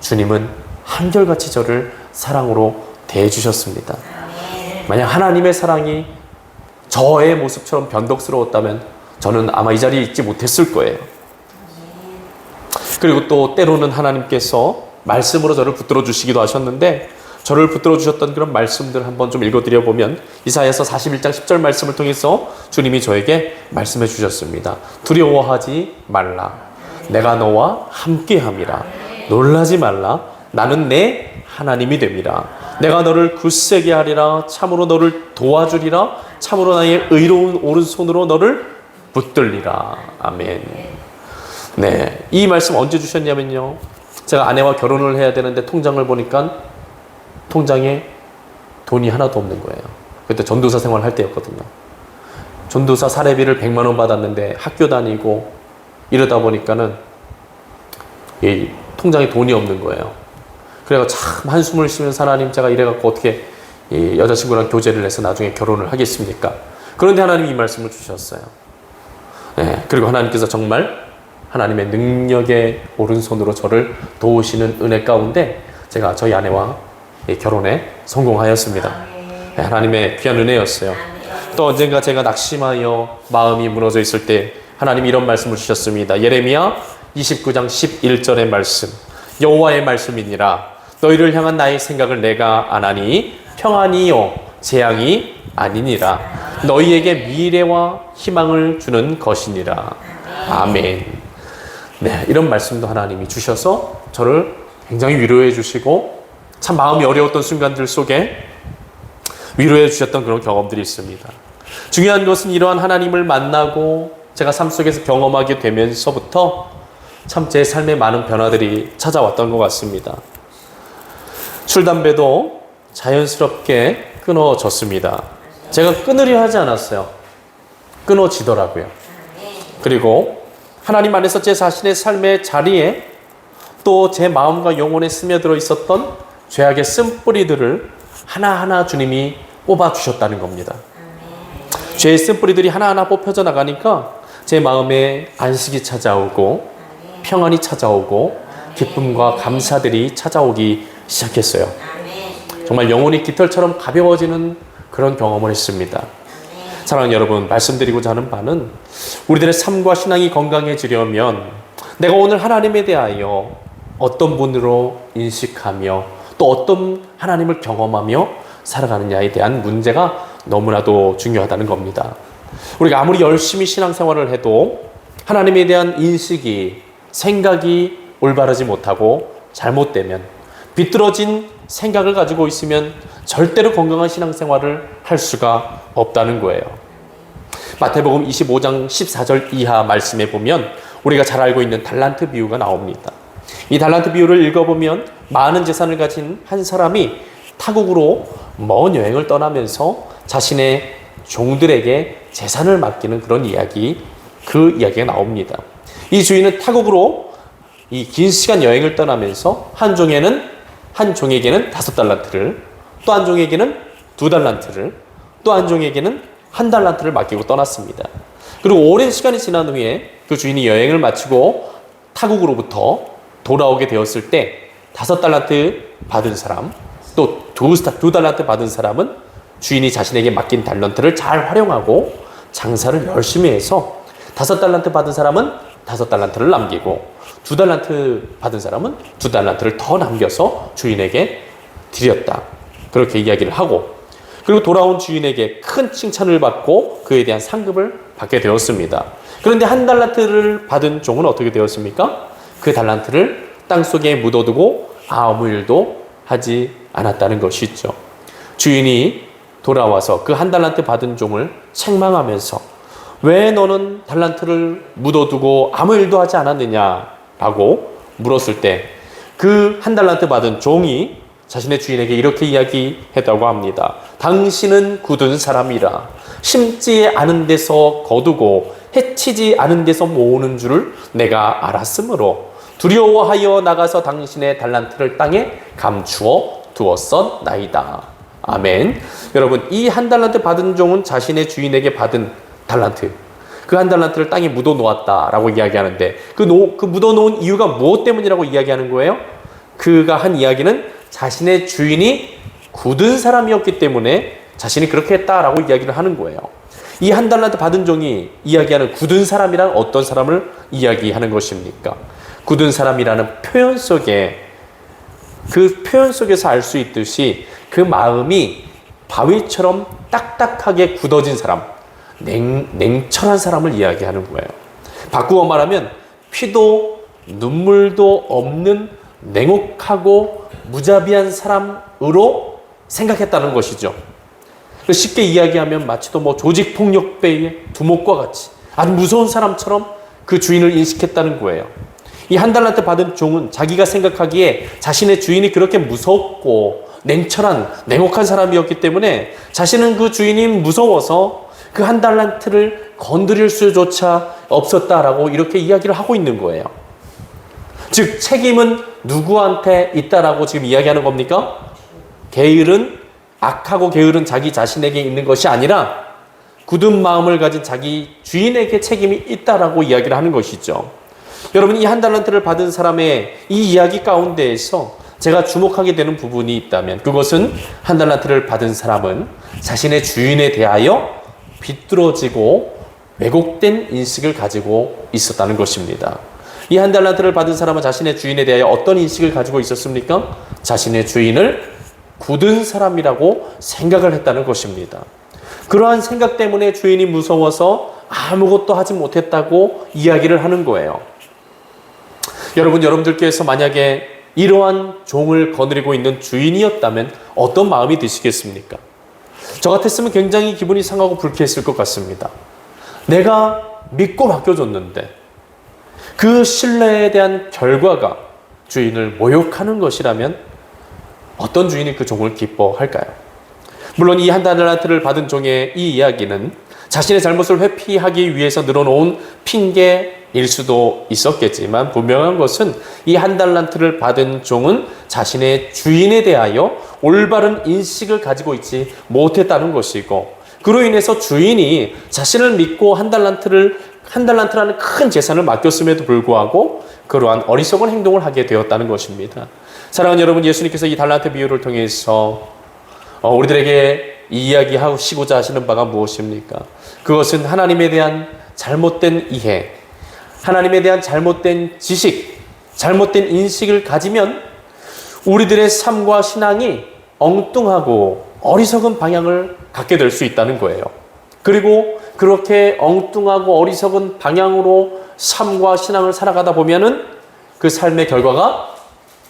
주님은 한결같이 저를 사랑으로 대해주셨습니다. 만약 하나님의 사랑이 저의 모습처럼 변덕스러웠다면 저는 아마 이 자리에 있지 못했을 거예요. 그리고 또 때로는 하나님께서 말씀으로 저를 붙들어 주시기도 하셨는데 저를 붙들어 주셨던 그런 말씀들 한번 좀 읽어드려 보면 이사야서 41장 10절 말씀을 통해서 주님이 저에게 말씀해 주셨습니다. 두려워하지 말라. 내가 너와 함께함이라. 놀라지 말라. 나는 내 하나님이 됨이라. 내가 너를 굳세게 하리라. 참으로 너를 도와주리라. 참으로 나의 의로운 오른손으로 너를 붙들리라. 아멘. 네, 이 말씀 언제 주셨냐면요. 제가 아내와 결혼을 해야 되는데 통장을 보니까 통장에 돈이 하나도 없는 거예요. 그때 전도사 생활을 할 때였거든요. 전도사 사례비를 100만 원 받았는데 학교 다니고 이러다 보니까는 이 통장에 돈이 없는 거예요. 그래서 참 한숨을 쉬면서 하나님 제가 이래갖고 어떻게 이 여자친구랑 교제를 해서 나중에 결혼을 하겠습니까? 그런데 하나님이 이 말씀을 주셨어요. 네, 그리고 하나님께서 정말 하나님의 능력의 오른손으로 저를 도우시는 은혜 가운데 제가 저희 아내와 결혼에 성공하였습니다. 네, 하나님의 귀한 은혜였어요. 또 언젠가 제가 낙심하여 마음이 무너져 있을 때 하나님이 이런 말씀을 주셨습니다. 예레미야 29장 11절의 말씀. 여호와의 말씀이니라. 너희를 향한 나의 생각을 내가 아나니 평안이요 재앙이 아니니라. 너희에게 미래와 희망을 주는 것이니라. 아멘. 네, 이런 말씀도 하나님이 주셔서 저를 굉장히 위로해 주시고 참 마음이 어려웠던 순간들 속에 위로해 주셨던 그런 경험들이 있습니다. 중요한 것은 이러한 하나님을 만나고 제가 삶 속에서 경험하게 되면서부터 참 제 삶에 많은 변화들이 찾아왔던 것 같습니다. 술, 담배도 자연스럽게 끊어졌습니다. 제가 끊으려 하지 않았어요. 끊어지더라고요. 그리고 하나님 안에서 제 자신의 삶의 자리에 또 제 마음과 영혼에 스며들어 있었던 죄악의 쓴뿌리들을 하나하나 주님이 뽑아주셨다는 겁니다. 죄의 쓴뿌리들이 하나하나 뽑혀져 나가니까 제 마음에 안식이 찾아오고 평안이 찾아오고 기쁨과 감사들이 찾아오기 시작했어요. 정말 영혼이 깃털처럼 가벼워지는 그런 경험을 했습니다. 사랑하는 여러분, 말씀드리고자 하는 바는 우리들의 삶과 신앙이 건강해지려면 내가 오늘 하나님에 대하여 어떤 분으로 인식하며 또 어떤 하나님을 경험하며 살아가느냐에 대한 문제가 너무나도 중요하다는 겁니다. 우리가 아무리 열심히 신앙생활을 해도 하나님에 대한 인식이, 생각이 올바르지 못하고 잘못되면, 비뚤어진 생각을 가지고 있으면 절대로 건강한 신앙생활을 할 수가 없다는 거예요. 마태복음 25장 14절 이하 말씀에 보면 우리가 잘 알고 있는 달란트 비유가 나옵니다. 이 달란트 비유를 읽어보면 많은 재산을 가진 한 사람이 타국으로 먼 여행을 떠나면서 자신의 종들에게 재산을 맡기는 그런 이야기, 그 이야기가 나옵니다. 이 주인은 타국으로 이 긴 시간 여행을 떠나면서 한 종에게는 5달란트를, 또 한 종에게는 2달란트를, 또 한 종에게는 1달란트를 맡기고 떠났습니다. 그리고 오랜 시간이 지난 후에 그 주인이 여행을 마치고 타국으로부터 돌아오게 되었을 때 5달란트 받은 사람, 또 2달란트 받은 사람은 주인이 자신에게 맡긴 달란트를 잘 활용하고 장사를 열심히 해서 5달란트 받은 사람은 5달란트를 남기고 2달란트 받은 사람은 2달란트를 더 남겨서 주인에게 드렸다. 그렇게 이야기를 하고, 그리고 돌아온 주인에게 큰 칭찬을 받고 그에 대한 상급을 받게 되었습니다. 그런데 1달란트를 받은 종은 어떻게 되었습니까? 그 달란트를 땅속에 묻어두고 아무 일도 하지 않았다는 것이죠. 주인이 돌아와서 그 1달란트 받은 종을 책망하면서 왜 너는 달란트를 묻어두고 아무 일도 하지 않았느냐라고 물었을 때 그 1달란트 받은 종이 자신의 주인에게 이렇게 이야기했다고 합니다. 당신은 굳은 사람이라 심지 않은 데서 거두고 해치지 않은 데서 모으는 줄을 내가 알았으므로 두려워하여 나가서 당신의 달란트를 땅에 감추어 두었었나이다. 아멘. 여러분, 이 1달란트 받은 종은 자신의 주인에게 받은 달란트, 그 1달란트를 땅에 묻어 놓았다라고 이야기하는데 그 묻어 놓은 이유가 무엇 때문이라고 이야기하는 거예요? 그가 한 이야기는 자신의 주인이 굳은 사람이었기 때문에 자신이 그렇게 했다라고 이야기를 하는 거예요. 이 1달란트 받은 종이 이야기하는 굳은 사람이란 어떤 사람을 이야기하는 것입니까? 굳은 사람이라는 표현 속에, 그 표현 속에서 알 수 있듯이 그 마음이 바위처럼 딱딱하게 굳어진 사람, 냉철한 사람을 이야기하는 거예요. 바꾸어 말하면 피도 눈물도 없는 냉혹하고 무자비한 사람으로 생각했다는 것이죠. 쉽게 이야기하면 마치도 조직폭력배의 두목과 같이 아주 무서운 사람처럼 그 주인을 인식했다는 거예요. 이 1달란트 받은 종은 자기가 생각하기에 자신의 주인이 그렇게 무섭고 냉혹한 사람이었기 때문에 자신은 그 주인이 무서워서 그 1달란트를 건드릴 수조차 없었다라고 이렇게 이야기를 하고 있는 거예요. 즉 책임은 누구한테 있다라고 지금 이야기하는 겁니까? 악하고 게으른 자기 자신에게 있는 것이 아니라 굳은 마음을 가진 자기 주인에게 책임이 있다라고 이야기를 하는 것이죠. 여러분, 이 1달란트를 받은 사람의 이 이야기 가운데에서 제가 주목하게 되는 부분이 있다면 그것은 1달란트를 받은 사람은 자신의 주인에 대하여 비뚤어지고 왜곡된 인식을 가지고 있었다는 것입니다. 이 1달란트를 받은 사람은 자신의 주인에 대하여 어떤 인식을 가지고 있었습니까? 자신의 주인을 굳은 사람이라고 생각을 했다는 것입니다. 그러한 생각 때문에 주인이 무서워서 아무것도 하지 못했다고 이야기를 하는 거예요. 여러분들께서 만약에 이러한 종을 거느리고 있는 주인이었다면 어떤 마음이 드시겠습니까? 저 같았으면 굉장히 기분이 상하고 불쾌했을 것 같습니다. 내가 믿고 맡겨줬는데 그 신뢰에 대한 결과가 주인을 모욕하는 것이라면 어떤 주인이 그 종을 기뻐할까요? 물론 이 1달란트를 받은 종의 이 이야기는 자신의 잘못을 회피하기 위해서 늘어놓은 핑계일 수도 있었겠지만 분명한 것은 이 1달란트를 받은 종은 자신의 주인에 대하여 올바른 인식을 가지고 있지 못했다는 것이고, 그로 인해서 주인이 자신을 믿고 1달란트라는 큰 재산을 맡겼음에도 불구하고 그러한 어리석은 행동을 하게 되었다는 것입니다. 사랑하는 여러분, 예수님께서 이 달란트 비유를 통해서 우리들에게 이야기하시고자 하시는 바가 무엇입니까? 그것은 하나님에 대한 잘못된 이해, 하나님에 대한 잘못된 지식, 잘못된 인식을 가지면 우리들의 삶과 신앙이 엉뚱하고 어리석은 방향을 갖게 될 수 있다는 거예요. 그리고 그렇게 엉뚱하고 어리석은 방향으로 삶과 신앙을 살아가다 보면은 그 삶의 결과가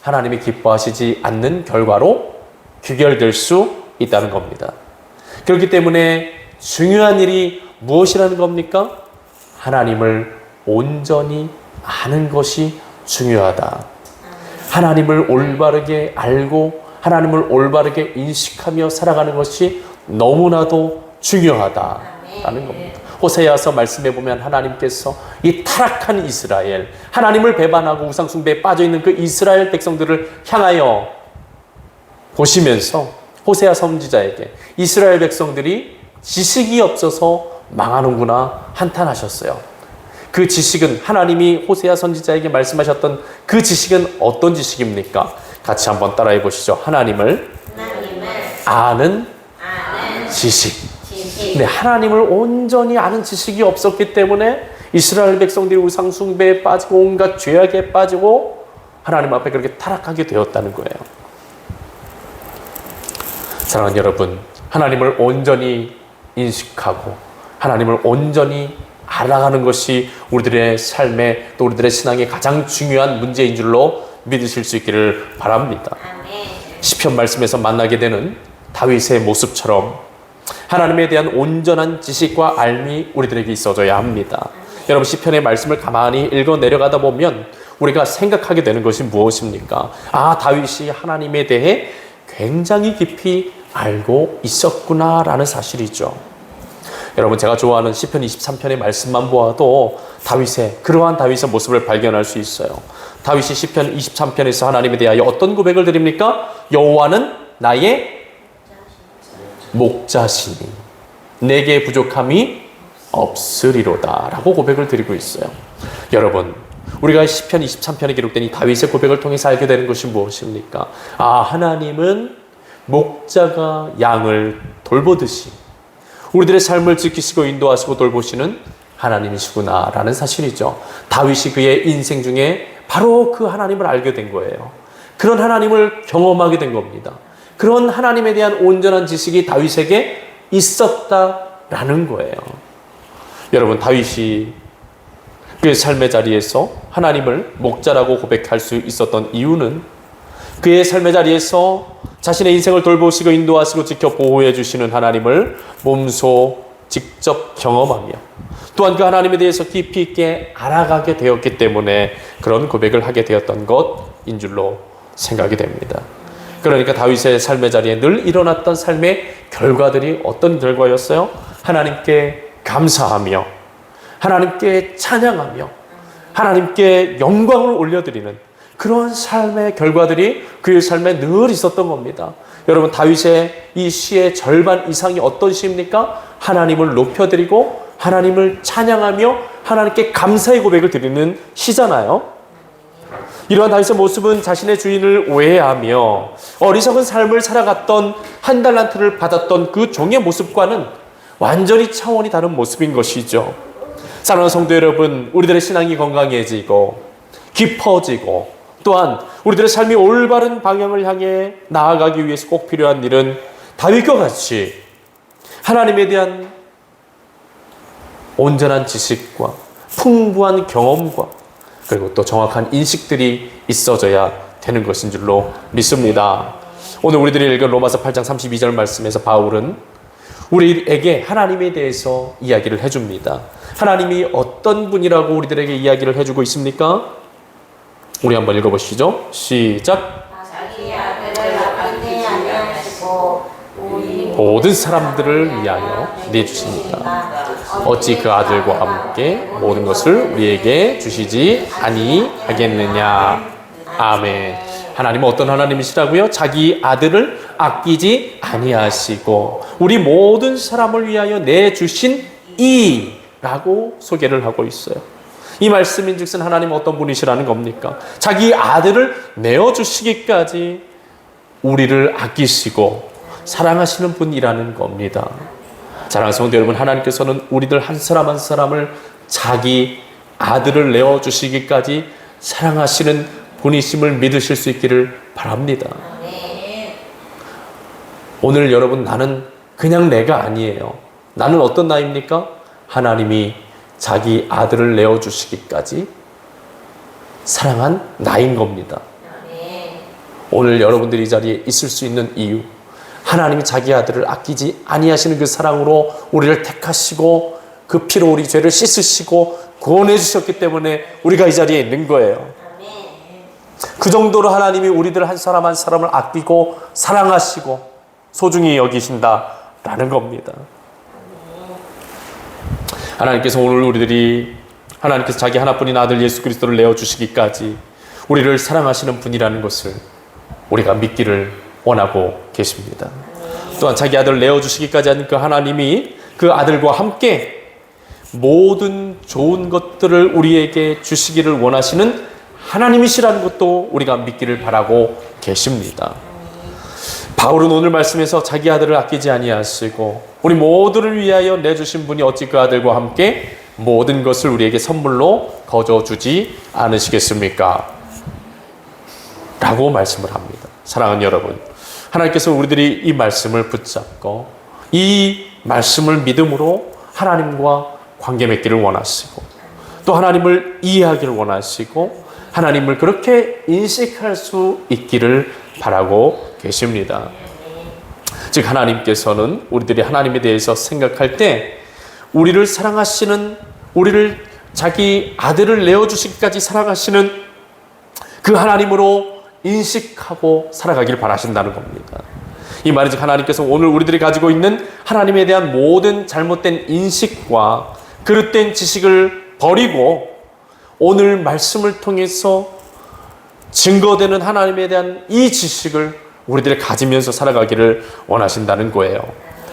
하나님이 기뻐하시지 않는 결과로 귀결될 수 있다는 겁니다. 그렇기 때문에 중요한 일이 무엇이라는 겁니까? 하나님을 온전히 아는 것이 중요하다. 하나님을 올바르게 알고 하나님을 올바르게 인식하며 살아가는 것이 너무나도 중요하다라는 겁니다. 호세아서 말씀해 보면 하나님께서 이 타락한 이스라엘, 하나님을 배반하고 우상숭배에 빠져있는 그 이스라엘 백성들을 향하여 보시면서 호세아 선지자에게 이스라엘 백성들이 지식이 없어서 망하는구나 한탄하셨어요. 그 지식은 하나님이 호세아 선지자에게 말씀하셨던 그 지식은 어떤 지식입니까? 같이 한번 따라해 보시죠. 하나님을 아는 지식. 근데 하나님을 온전히 아는 지식이 없었기 때문에 이스라엘 백성들이 우상 숭배에 빠지고 온갖 죄악에 빠지고 하나님 앞에 그렇게 타락하게 되었다는 거예요. 사랑하는 여러분, 하나님을 온전히 인식하고 하나님을 온전히 알아가는 것이 우리들의 삶에 또 우리들의 신앙의 가장 중요한 문제인 줄로 믿으실 수 있기를 바랍니다. 시편 말씀에서 만나게 되는 다윗의 모습처럼 하나님에 대한 온전한 지식과 알미 우리들에게 있어져야 합니다. 여러분, 시편의 말씀을 가만히 읽어 내려가다 보면 우리가 생각하게 되는 것이 무엇입니까? 아, 다윗이 하나님에 대해 굉장히 깊이 알고 있었구나라는 사실이죠. 여러분, 제가 좋아하는 시편 23편의 말씀만 보아도 그러한 다윗의 모습을 발견할 수 있어요. 다윗이 시편 23편에서 하나님에 대하여 어떤 고백을 드립니까? 여호와는 나의 목자시니 내게 부족함이 없으리로다 라고 고백을 드리고 있어요. 여러분, 우리가 시편 23편에 기록된 이 다윗의 고백을 통해서 알게 되는 것이 무엇입니까? 아, 하나님은 목자가 양을 돌보듯이 우리들의 삶을 지키시고 인도하시고 돌보시는 하나님이시구나 라는 사실이죠. 다윗이 그의 인생 중에 바로 그 하나님을 알게 된 거예요. 그런 하나님을 경험하게 된 겁니다. 그런 하나님에 대한 온전한 지식이 다윗에게 있었다라는 거예요. 여러분, 다윗이 그의 삶의 자리에서 하나님을 목자라고 고백할 수 있었던 이유는 그의 삶의 자리에서 자신의 인생을 돌보시고 인도하시고 지켜 보호해 주시는 하나님을 몸소 직접 경험하며 또한 그 하나님에 대해서 깊이 있게 알아가게 되었기 때문에 그런 고백을 하게 되었던 것인 줄로 생각이 됩니다. 그러니까 다윗의 삶의 자리에 늘 일어났던 삶의 결과들이 어떤 결과였어요? 하나님께 감사하며 하나님께 찬양하며 하나님께 영광을 올려드리는 그런 삶의 결과들이 그의 삶에 늘 있었던 겁니다. 여러분, 다윗의 이 시의 절반 이상이 어떤 시입니까? 하나님을 높여드리고 하나님을 찬양하며 하나님께 감사의 고백을 드리는 시잖아요. 이러한 다윗의 모습은 자신의 주인을 오해하며 어리석은 삶을 살아갔던 한 달란트를 받았던 그 종의 모습과는 완전히 차원이 다른 모습인 것이죠. 사랑하는 성도 여러분, 우리들의 신앙이 건강해지고 깊어지고 또한 우리들의 삶이 올바른 방향을 향해 나아가기 위해서 꼭 필요한 일은 다윗과 같이 하나님에 대한 온전한 지식과 풍부한 경험과 그리고 또 정확한 인식들이 있어져야 되는 것인 줄로 믿습니다. 오늘 우리들이 읽은 로마서 8장 32절 말씀에서 바울은 우리에게 하나님에 대해서 이야기를 해줍니다. 하나님이 어떤 분이라고 우리들에게 이야기를 해주고 있습니까? 우리 한번 읽어보시죠. 시작. 자기 아들을 아끼지 아니하시고 모든 사람들을 위하여 내주십니다. 어찌 그 아들과 함께 모든 것을 우리에게 주시지 아니하겠느냐. 아멘. 하나님은 어떤 하나님이시라고요? 자기 아들을 아끼지 아니하시고 우리 모든 사람을 위하여 내주신 이라고 소개를 하고 있어요. 이 말씀인즉슨 하나님은 어떤 분이시라는 겁니까? 자기 아들을 내어주시기까지 우리를 아끼시고 사랑하시는 분이라는 겁니다. 사랑하는 성도 여러분, 하나님께서는 우리들 한 사람 한 사람을 자기 아들을 내어주시기까지 사랑하시는 분이심을 믿으실 수 있기를 바랍니다. 오늘 여러분, 나는 그냥 내가 아니에요. 나는 어떤 나입니까? 하나님이 자기 아들을 내어주시기까지 사랑한 나인 겁니다. 오늘 여러분들이 이 자리에 있을 수 있는 이유, 하나님이 자기 아들을 아끼지 아니하시는 그 사랑으로 우리를 택하시고 그 피로 우리 죄를 씻으시고 구원해 주셨기 때문에 우리가 이 자리에 있는 거예요. 그 정도로 하나님이 우리들 한 사람 한 사람을 아끼고 사랑하시고 소중히 여기신다라는 겁니다. 하나님께서 오늘 우리들이 하나님께서 자기 하나뿐인 아들 예수 그리스도를 내어주시기까지 우리를 사랑하시는 분이라는 것을 우리가 믿기를 원하고 계십니다. 또한 자기 아들을 내어주시기까지 하는 그 하나님이 그 아들과 함께 모든 좋은 것들을 우리에게 주시기를 원하시는 하나님이시라는 것도 우리가 믿기를 바라고 계십니다. 바울은 오늘 말씀에서 자기 아들을 아끼지 아니하시고 우리 모두를 위하여 내주신 분이 어찌 그 아들과 함께 모든 것을 우리에게 선물로 거저 주지 않으시겠습니까? 라고 말씀을 합니다. 사랑하는 여러분, 하나님께서 우리들이 이 말씀을 붙잡고 이 말씀을 믿음으로 하나님과 관계 맺기를 원하시고 또 하나님을 이해하기를 원하시고 하나님을 그렇게 인식할 수 있기를 바라고 계십니다. 즉 하나님께서는 우리들이 하나님에 대해서 생각할 때 우리를 사랑하시는, 우리를 자기 아들을 내어주시기까지 사랑하시는 그 하나님으로 인식하고 살아가기를 바라신다는 겁니다. 이 말은 즉 하나님께서 오늘 우리들이 가지고 있는 하나님에 대한 모든 잘못된 인식과 그릇된 지식을 버리고 오늘 말씀을 통해서 증거되는 하나님에 대한 이 지식을 우리들이 가지면서 살아가기를 원하신다는 거예요.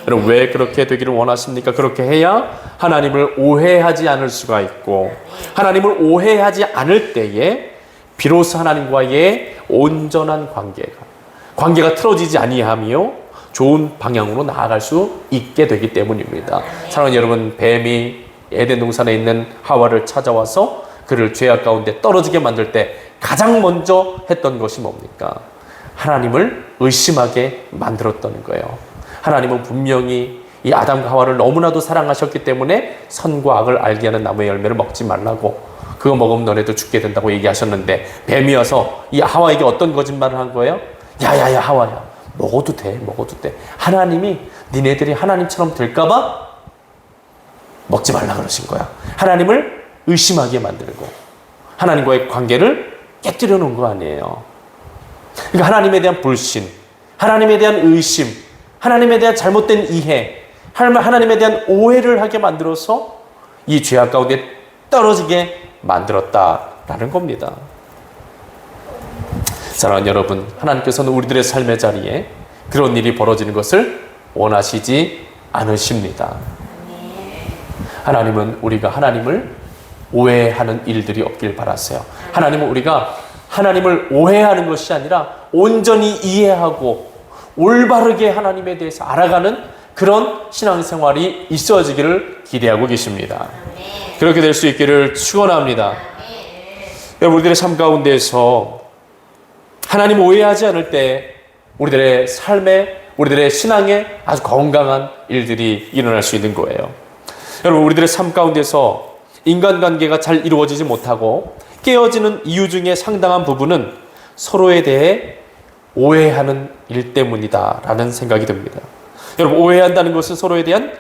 여러분, 왜 그렇게 되기를 원하십니까? 그렇게 해야 하나님을 오해하지 않을 수가 있고 하나님을 오해하지 않을 때에 비로소 하나님과의 온전한 관계가 틀어지지 아니하며 좋은 방향으로 나아갈 수 있게 되기 때문입니다. 사랑하는 여러분, 뱀이 에덴 동산에 있는 하와를 찾아와서 그를 죄악 가운데 떨어지게 만들 때 가장 먼저 했던 것이 뭡니까? 하나님을 의심하게 만들었던 거예요. 하나님은 분명히 이 아담과 하와를 너무나도 사랑하셨기 때문에 선과 악을 알게 하는 나무의 열매를 먹지 말라고, 그거 먹으면 너네도 죽게 된다고 얘기하셨는데 뱀이 와서 이 하와에게 어떤 거짓말을 한 거예요? 야야야 하와야, 먹어도 돼. 하나님이 니네들이 하나님처럼 될까봐 먹지 말라 그러신 거야. 하나님을 의심하게 만들고 하나님과의 관계를 깨뜨려 놓은 거 아니에요. 그러니까 하나님에 대한 불신, 하나님에 대한 의심, 하나님에 대한 잘못된 이해, 하나님에 대한 오해를 하게 만들어서 이 죄악 가운데 떨어지게 만들었다라는 겁니다. 사랑하는 여러분, 하나님께서는 우리들의 삶의 자리에 그런 일이 벌어지는 것을 원하시지 않으십니다. 하나님은 우리가 하나님을 오해하는 일들이 없길 바라세요. 하나님은 우리가 하나님을 오해하는 것이 아니라 온전히 이해하고 올바르게 하나님에 대해서 알아가는 그런 신앙생활이 있어지기를 기대하고 계십니다. 그렇게 될 수 있기를 축원합니다. 여러분, 우리들의 삶 가운데에서 하나님 오해하지 않을 때 우리들의 삶에, 우리들의 신앙에 아주 건강한 일들이 일어날 수 있는 거예요. 여러분, 우리들의 삶 가운데서 인간관계가 잘 이루어지지 못하고 깨어지는 이유 중에 상당한 부분은 서로에 대해 오해하는 일 때문이다라는 생각이 듭니다. 여러분, 오해한다는 것은 서로에 대한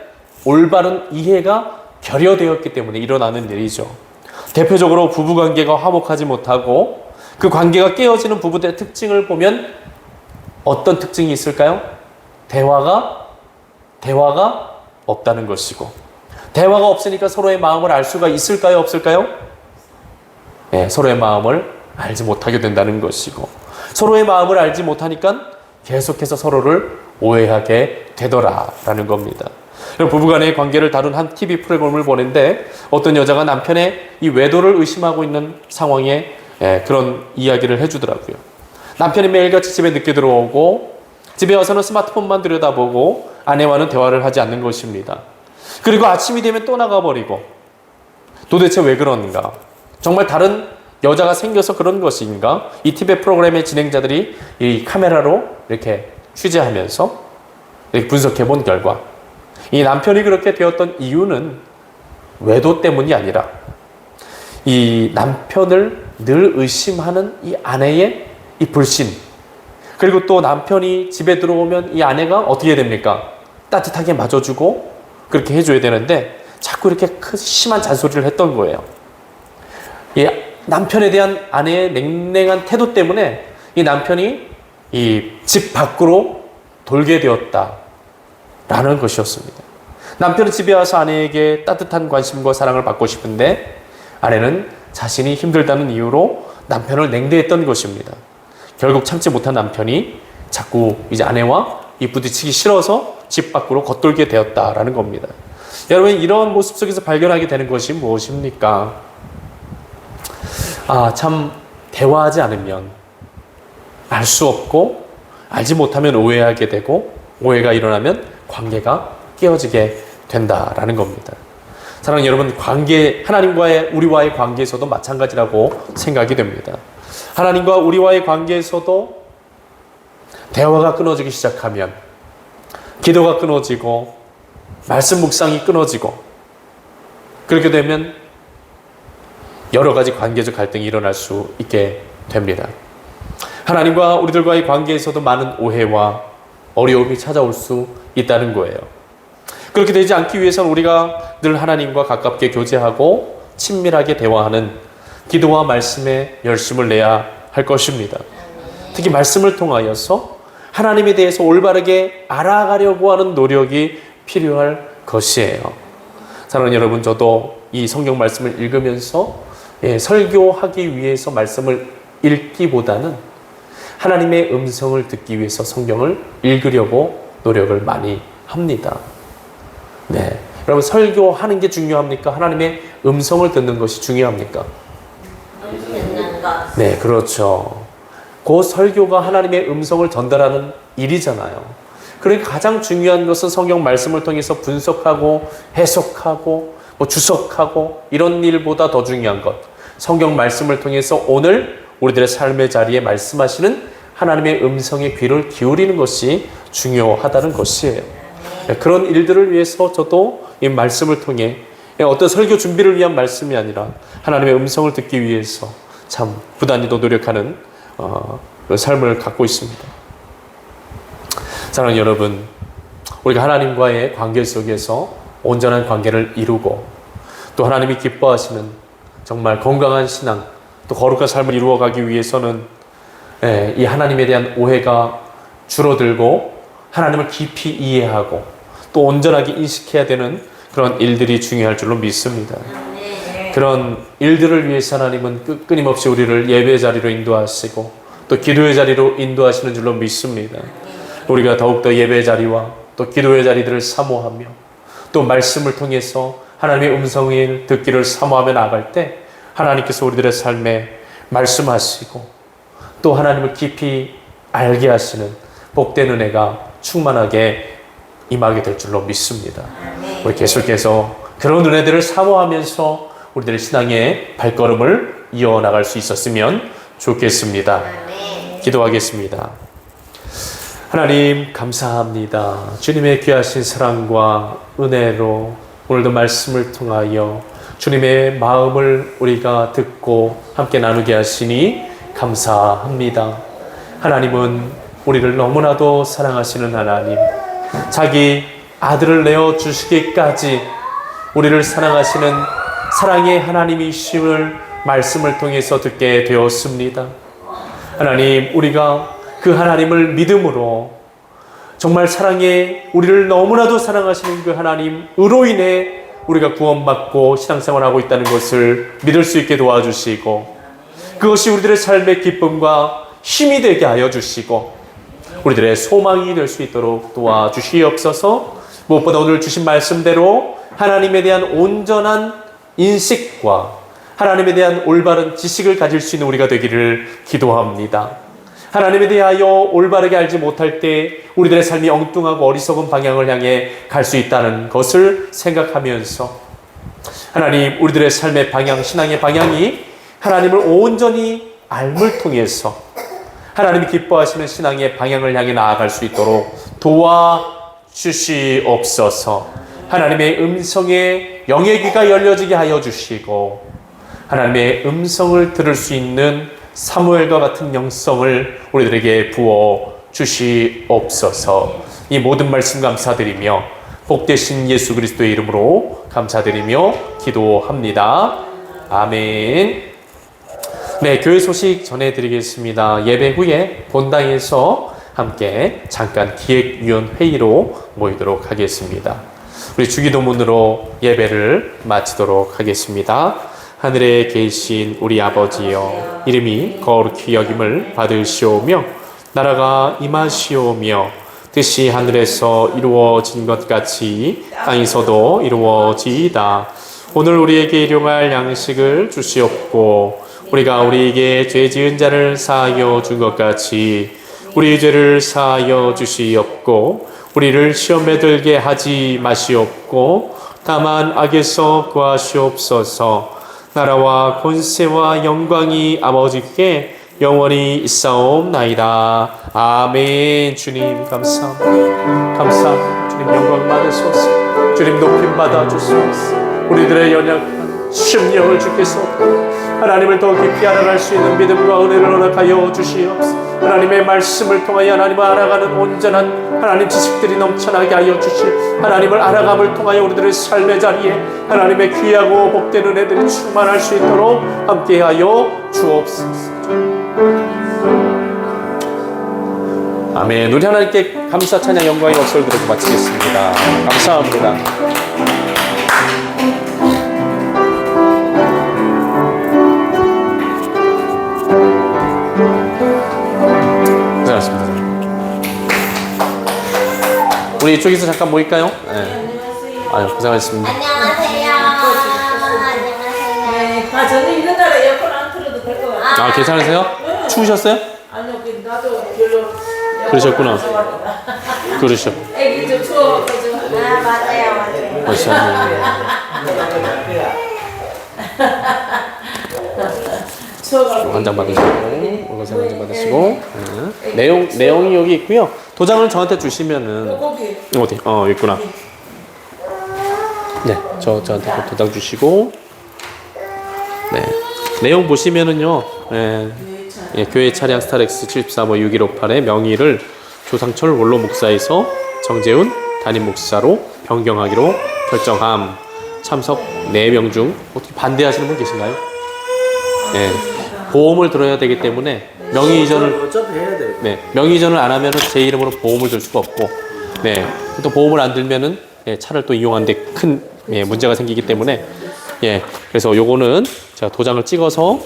올바른 이해가 결여되었기 때문에 일어나는 일이죠. 대표적으로 부부관계가 화목하지 못하고 그 관계가 깨어지는 부부들의 특징을 보면 어떤 특징이 있을까요? 대화가 없다는 것이고, 대화가 없으니까 서로의 마음을 알 수가 있을까요? 없을까요? 네, 서로의 마음을 알지 못하게 된다는 것이고, 서로의 마음을 알지 못하니까 계속해서 서로를 오해하게 되더라라는 겁니다. 부부간의 관계를 다룬 한 TV 프로그램을 보는데 어떤 여자가 남편의 이 외도를 의심하고 있는 상황에 그런 이야기를 해주더라고요. 남편이 매일같이 집에 늦게 들어오고 집에 와서는 스마트폰만 들여다보고 아내와는 대화를 하지 않는 것입니다. 그리고 아침이 되면 또 나가버리고, 도대체 왜 그런가? 정말 다른 여자가 생겨서 그런 것인가? 이 TV 프로그램의 진행자들이 이 카메라로 이렇게 취재하면서 이렇게 분석해 본 결과 이 남편이 그렇게 되었던 이유는 외도 때문이 아니라 이 남편을 늘 의심하는 이 아내의 이 불신, 그리고 또 남편이 집에 들어오면 이 아내가 어떻게 됩니까? 따뜻하게 맞아주고 그렇게 해줘야 되는데 자꾸 이렇게 심한 잔소리를 했던 거예요. 이 남편에 대한 아내의 냉랭한 태도 때문에 이 남편이 이 집 밖으로 돌게 되었다라는 것이었습니다. 남편은 집에 와서 아내에게 따뜻한 관심과 사랑을 받고 싶은데 아내는 자신이 힘들다는 이유로 남편을 냉대했던 것입니다. 결국 참지 못한 남편이 자꾸 이제 아내와 이 부딪히기 싫어서 집 밖으로 겉돌게 되었다라는 겁니다. 여러분, 이런 모습 속에서 발견하게 되는 것이 무엇입니까? 참 대화하지 않으면 알 수 없고 알지 못하면 오해하게 되고 오해가 일어나면 관계가 깨어지게 된다라는 겁니다. 사랑하는 여러분, 하나님과의 우리와의 관계에서도 마찬가지라고 생각이 됩니다. 하나님과 우리와의 관계에서도 대화가 끊어지기 시작하면 기도가 끊어지고 말씀 묵상이 끊어지고 그렇게 되면 여러 가지 관계적 갈등이 일어날 수 있게 됩니다. 하나님과 우리들과의 관계에서도 많은 오해와 어려움이 찾아올 수 있다는 거예요. 그렇게 되지 않기 위해서는 우리가 늘 하나님과 가깝게 교제하고 친밀하게 대화하는 기도와 말씀에 열심을 내야 할 것입니다. 특히 말씀을 통하여서 하나님에 대해서 올바르게 알아가려고 하는 노력이 필요할 것이에요. 사랑하는 여러분, 저도 이 성경 말씀을 읽으면서 설교하기 위해서 말씀을 읽기보다는 하나님의 음성을 듣기 위해서 성경을 읽으려고 노력을 많이 합니다. 네, 여러분, 설교하는 게 중요합니까? 하나님의 음성을 듣는 것이 중요합니까? 듣는 것. 네, 그렇죠. 그 설교가 하나님의 음성을 전달하는 일이잖아요. 그러니까 가장 중요한 것은 성경 말씀을 통해서 분석하고 해석하고 주석하고 이런 일보다 더 중요한 것, 성경 말씀을 통해서 오늘 우리들의 삶의 자리에 말씀하시는 하나님의 음성에 귀를 기울이는 것이 중요하다는 것이에요. 그런 일들을 위해서 저도 이 말씀을 통해 어떤 설교 준비를 위한 말씀이 아니라 하나님의 음성을 듣기 위해서 참 부단히도 노력하는 삶을 갖고 있습니다. 사랑하는 여러분, 우리가 하나님과의 관계 속에서 온전한 관계를 이루고 또 하나님이 기뻐하시는 정말 건강한 신앙, 또 거룩한 삶을 이루어가기 위해서는 이 하나님에 대한 오해가 줄어들고 하나님을 깊이 이해하고 또 온전하게 인식해야 되는 그런 일들이 중요할 줄로 믿습니다. 그런 일들을 위해서 하나님은 끊임없이 우리를 예배의 자리로 인도하시고 또 기도의 자리로 인도하시는 줄로 믿습니다. 우리가 더욱더 예배의 자리와 또 기도의 자리들을 사모하며 또 말씀을 통해서 하나님의 음성을 듣기를 사모하며 나아갈 때 하나님께서 우리들의 삶에 말씀하시고 또 하나님을 깊이 알게 하시는 복된 은혜가 충만하게 임하게 될 줄로 믿습니다. 우리 계속해서 그런 은혜들을 사모하면서 우리들의 신앙의 발걸음을 이어나갈 수 있었으면 좋겠습니다. 기도하겠습니다. 하나님, 감사합니다. 주님의 귀하신 사랑과 은혜로 오늘도 말씀을 통하여 주님의 마음을 우리가 듣고 함께 나누게 하시니 감사합니다. 하나님은 우리를 너무나도 사랑하시는 하나님, 자기 아들을 내어주시기까지 우리를 사랑하시는 사랑의 하나님이심을 말씀을 통해서 듣게 되었습니다. 하나님, 우리가 그 하나님을 믿음으로 정말 우리를 너무나도 사랑하시는 그 하나님으로 인해 우리가 구원받고 신앙생활하고 있다는 것을 믿을 수 있게 도와주시고 그것이 우리들의 삶의 기쁨과 힘이 되게 하여 주시고 우리들의 소망이 될 수 있도록 도와주시옵소서. 무엇보다 오늘 주신 말씀대로 하나님에 대한 온전한 인식과 하나님에 대한 올바른 지식을 가질 수 있는 우리가 되기를 기도합니다. 하나님에 대하여 올바르게 알지 못할 때 우리들의 삶이 엉뚱하고 어리석은 방향을 향해 갈 수 있다는 것을 생각하면서 하나님, 우리들의 삶의 방향, 신앙의 방향이 하나님을 온전히 알물 통해서 하나님이 기뻐하시는 신앙의 방향을 향해 나아갈 수 있도록 도와주시옵소서. 하나님의 음성에 영의 귀가 열려지게 하여 주시고 하나님의 음성을 들을 수 있는 사무엘과 같은 영성을 우리들에게 부어 주시옵소서. 이 모든 말씀 감사드리며 복되신 예수 그리스도의 이름으로 감사드리며 기도합니다. 아멘. 네, 교회 소식 전해드리겠습니다. 예배 후에 본당에서 함께 잠깐 기획위원 회의로 모이도록 하겠습니다. 우리 주기도문으로 예배를 마치도록 하겠습니다. 하늘에 계신 우리 아버지여, 이름이 거룩히 여김을 받으시오며 나라가 임하시오며 뜻이 하늘에서 이루어진 것 같이 땅에서도 이루어지이다. 오늘 우리에게 일용할 양식을 주시옵고 우리가 우리에게 죄 지은 자를 사하여 준 것 같이 우리의 죄를 사하여 주시옵고 우리를 시험에 들게 하지 마시옵고 다만 악에서 구하시옵소서. 나라와 권세와 영광이 아버지께 영원히 있사옵나이다. 아멘. 주님 감사합니다. 감사합니다. 주님 영광 받으소서. 주님 높임 받아주소서. 우리들의 연약한 심령을 주께서 하나님을 더 깊이 알아갈 수 있는 믿음과 은혜를 허락하여 주시옵소서. 하나님의 말씀을 통하여 하나님을 알아가는 온전한 하나님 지식들이 넘쳐나게 하여 주시옵소서. 하나님을 알아감을 통하여 우리들의 삶의 자리에 하나님의 귀하고 복된 은혜들이 충만할 수 있도록 함께하여 주옵소서. 아멘. 우리 하나님께 감사 찬양 영광의 박수를 드리고 마치겠습니다. 감사합니다. 고생하셨습니다. 우리 이쪽에서 잠깐 모일까요? 네. 아유, 고생하셨습니다. 안녕하세요. 안녕하세요. 네, 다 저는 있는 날에 에어컨 안 틀어도 될 것 같아요. 아, 괜찮으세요? 추우셨어요? 아니요, 나도 별로. 그러셨구나. 그러셔. 애기 좀 추워가지고. 아, 맞아요. 벌써. 추워가지고. 한 장 받으시고, 월급상 한 장 받으시고. 네. 내용이 여기 있고요. 도장을 저한테 주시면은 거기. 어디? 있구나. 네, 저한테 그 도장 주시고. 네, 내용 보시면은요. 예, 교회 차량 스타렉스 74뭐 6158의 명의를 조상철 원로 목사에서 정재훈 담임 목사로 변경하기로 결정함. 참석 4명 중 어떻게 반대하시는 분 계신가요? 네, 보험을 들어야 되기 때문에 명의 이전을 어차피 해야 돼. 네, 명의 이전을 안 하면은 제 이름으로 보험을 들 수가 없고, 네, 또 보험을 안 들면은 차를 또 이용하는데 큰 문제가 생기기 때문에 그래서 요거는 제가 도장을 찍어서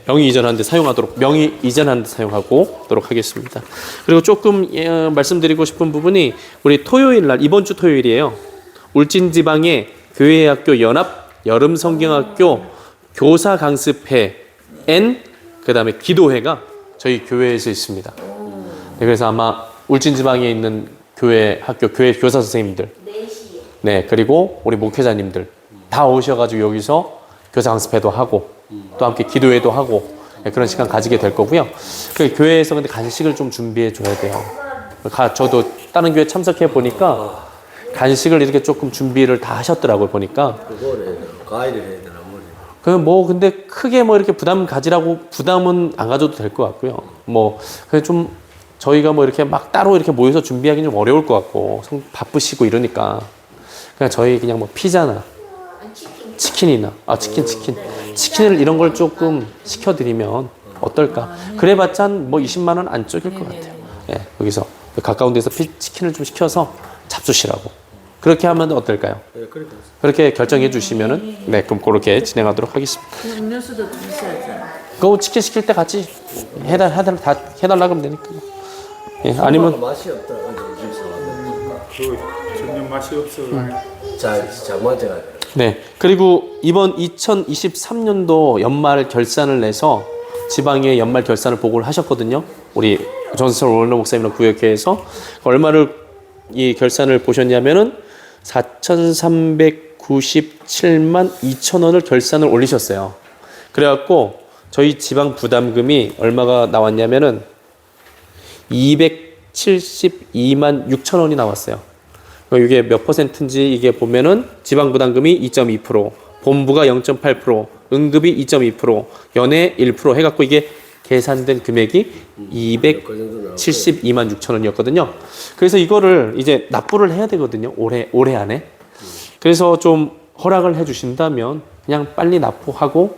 명의 이전하는데 사용하도록 명의 이전하는데 사용하도록 하겠습니다. 그리고 조금 말씀드리고 싶은 부분이 우리 토요일 날 이번 주 토요일이에요. 울진 지방의 교회학교 연합 여름 성경학교 교사 강습회 N 그다음에 기도회가 저희 교회에서 있습니다. 네, 그래서 아마 울진 지방에 있는 교회 학교 교회 교사 선생님들, 4시에. 네, 그리고 우리 목회자님들 다 오셔가지고 여기서 교사 강습회도 하고 또 함께 기도회도 하고 그런 시간 가지게 될 거고요. 그 교회에서 근데 간식을 좀 준비해 줘야 돼요. 저도 다른 교회 참석해 보니까 간식을 이렇게 조금 준비를 다 하셨더라고요. 보니까. 그거를 해야 되나? 과일을 해야 되나? 근데 크게 이렇게 부담 가지라고 부담은 안 가져도 될 것 같고요. 그냥 좀 저희가 이렇게 막 따로 이렇게 모여서 준비하기는 좀 어려울 것 같고 바쁘시고 이러니까 그냥 저희 그냥 피자나 치킨이나 치킨을 이런 걸 조금 시켜드리면 어떨까? 그래봤자 한 20만 원 안쪽일 것 같아요. 예, 여기서 가까운 데서 치킨을 좀 시켜서 잡수시라고. 그렇게 하면 어떨까요? 네, 그렇게 결정해 주시면은 그럼 그렇게 진행하도록 하겠습니다. 음료수도 드셔야죠. 그거 치킨 시킬 때 같이 다 해달라 그러면 되니까. 아니면 맛이 없더라. 그 전혀 맛이 없어. 장마제가. 네. 그리고 이번 2023년도 연말 결산을 내서 지방의 연말 결산을 보고를 하셨거든요. 우리 전설 원로 목사님이랑 구역회에서 얼마를 이 결산을 보셨냐면은 4,397만 2천 원을 결산을 올리셨어요. 그래갖고 저희 지방 부담금이 얼마가 나왔냐면은 272만 6천 원이 나왔어요. 이게 몇 퍼센트인지 이게 보면은 지방부담금이 2.2%, 본부가 0.8%, 응급이 2.2%, 연회 1% 해갖고 이게 계산된 금액이 272만 6천 원이었거든요. 그래서 이거를 이제 납부를 해야 되거든요. 올해 안에. 그래서 좀 허락을 해주신다면 그냥 빨리 납부하고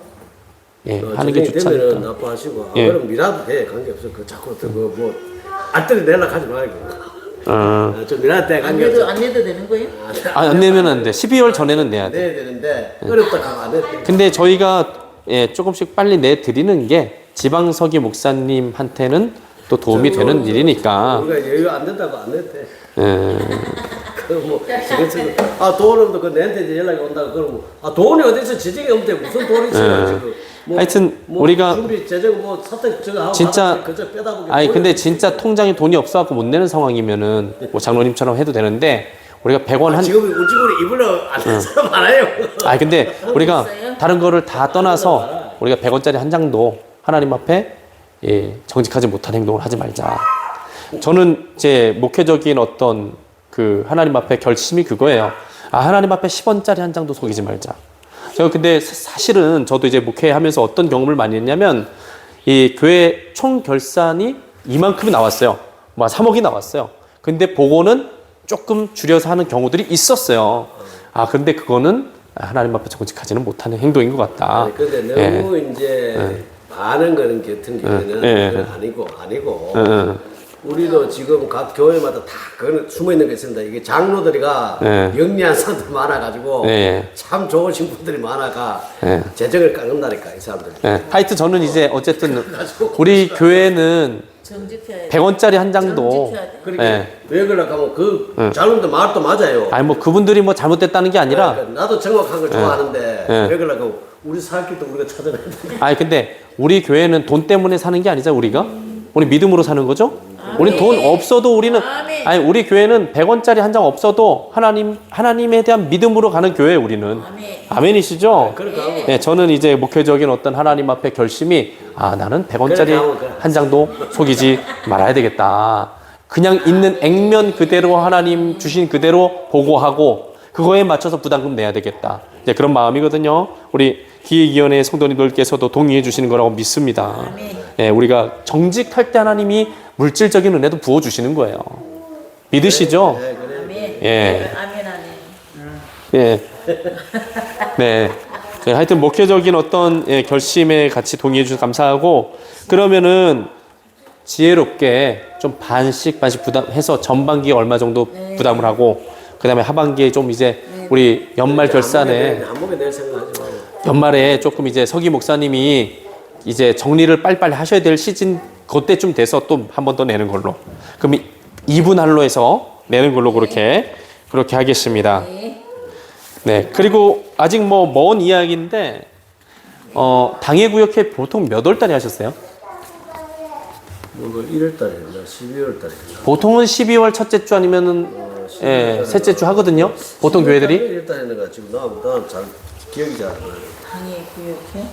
하는 게 좋지 되면은 않을까. 납부하시고 예. 그럼 미라도 돼 관계없어. 그 자꾸 그뭐 알뜰히 내려고 하지 말고. 좀 미라 때 안 내도 관계없어. 안 내도 되는 거예요? 안 내면 안 돼. 12월 전에는 내야 돼. 내야 되는데 어렵다 하면 안 돼. 근데 저희가 조금씩 빨리 내드리는 게 지방서기 목사님한테는 또 도움이 되는 일이니까. 우리가 여유가 안 된다고 안 냈대. 예. 그뭐 지금 돈 없는데 그 내한테 이제 연락이 온다고 그러면 돈이 어디서 지정이 없대 무슨 돈이 있어요 지금. 하여튼 우리가 준비 재정 뭐 사택 저거 하고 진짜 그저 빼다 보게. 아니 근데 진짜 통장에 돈이 없어갖고 못 내는 상황이면은 뭐 장로님처럼 해도 되는데 우리가 100원 한 지금 우리 집으로 입으러 안 된 사람 많아요. 아니 근데 우리가 다른 거를 다 떠나서 우리가 100원짜리 한 장도 하나님 앞에 정직하지 못한 행동을 하지 말자. 저는 제 목회적인 어떤 그 하나님 앞에 결심이 그거예요. 하나님 앞에 10원짜리 한 장도 속이지 말자. 제가 근데 사실은 저도 이제 목회하면서 어떤 경험을 많이 했냐면 이 교회 총 결산이 이만큼이 나왔어요. 뭐 3억이 나왔어요. 근데 보고는 조금 줄여서 하는 경우들이 있었어요. 근데 그거는 하나님 앞에 정직하지는 못하는 행동인 것 같다. 근데 너무 이제 많은 거는 같은 경우에는 아니고. 우리도 지금 각 교회마다 다 그거는 숨어 있는 게 있습니다. 이게 장로들이가 영리한 사람들 많아가지고 참 좋으신 분들이 많아가 재정을 깎는다니까 이 사람들. 하여튼 저는 이제 어쨌든 우리 교회는 정직해야 돼. 100원짜리 한 장도 정직해야 돼. 그러니까 왜 그러려고 하면 그 장로들 말도 맞아요. 아니 뭐 그분들이 뭐 잘못됐다는 게 아니라 그러니까 나도 정확한 걸 좋아하는데 왜 그러려고 하면 우리 살 길도 우리가 찾아내야 돼. 아니 근데 우리 교회는 돈 때문에 사는 게 아니잖아. 우리 믿음으로 사는 거죠. 우리 돈 없어도 우리는 아니 우리 교회는 100원짜리 한 장 없어도 하나님에 대한 믿음으로 가는 교회 우리는. 아멘이시죠? 네, 저는 이제 목회적인 어떤 하나님 앞에 결심이 나는 100원짜리 한 장도 속이지 말아야 되겠다. 그냥 있는 액면 그대로 하나님 주신 그대로 보고하고 그거에 맞춰서 부담금 내야 되겠다. 이제 그런 마음이거든요. 우리 기획위원회 성도님들께서도 동의해 주시는 거라고 믿습니다. 우리가 정직할 때 하나님이 물질적인 은혜도 부어주시는 거예요. 믿으시죠? 아멘. 아멘. 예. 네. 하여튼 목회적인 어떤 결심에 같이 동의해 주셔서 감사하고 그러면은 지혜롭게 좀 반씩 부담해서 전반기에 얼마 정도 부담을 하고 그 다음에 하반기에 좀 이제 우리 연말 결산에 한복에 낼 생각하지 마요. 연말에 조금 이제 서기 목사님이 이제 정리를 빨리빨리 하셔야 될 시즌 그때쯤 돼서 또 한 번 더 내는 걸로. 그럼 2분 할로 해서 내는 걸로 그렇게 하겠습니다. 네. 그리고 아직 뭐 먼 이야기인데 당해구역회 보통 몇 월 달에 하셨어요? 뭐 1월 달에 했나 12월 달에 했나. 보통은 12월 첫째 주 아니면은 셋째 주 하거든요. 보통 교회들이. 1월 달에 했는가 지금 나는 잘 기억이 잘 안 나요. 당에 구역해.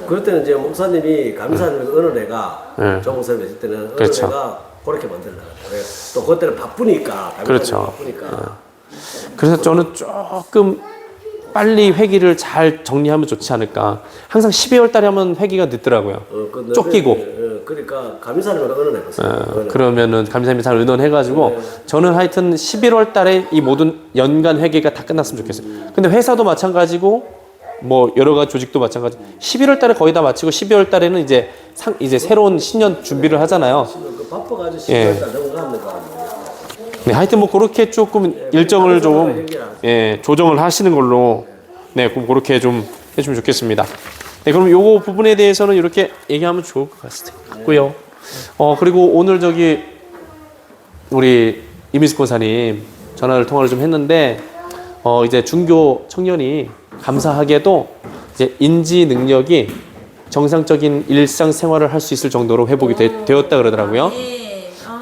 그럴 때는 이제 목사님이 감사하는 어느 애가 조 목사님 했을 때는 어느 그렇죠. 애가 그렇게 만들려고 그래요. 또 그때는 바쁘니까 그렇죠. 바쁘니까. 그래서 저는 조금 빨리 회기를 잘 정리하면 좋지 않을까. 항상 12월 달에 하면 회기가 늦더라고요. 쫓기고. 그러니까 감사하는 어느 애가 그러면은 감사님이 잘 의논해가지고 저는 하여튼 11월 달에 이 모든 연간 회계가 다 끝났으면 좋겠어요. 근데 회사도 마찬가지고 뭐 여러 가지 조직도 마찬가지. 11월 달에 거의 다 마치고 12월 달에는 이제 새로운 신년 준비를 하잖아요. 바빠가지고 12월 달 넘어갑니다. 네, 하여튼 뭐 그렇게 조금 일정을 좀 조정을 하시는 걸로 그럼 그렇게 좀 해주면 좋겠습니다. 네, 그럼 요거 부분에 대해서는 이렇게 얘기하면 좋을 것 같고요. 그리고 오늘 우리 이민숙 권사님 통화를 좀 했는데 이제 중교 청년이 감사하게도 이제 인지 능력이 정상적인 일상 생활을 할 수 있을 정도로 회복이 되었다 그러더라고요.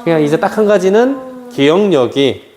그냥 이제 딱 한 가지는 기억력이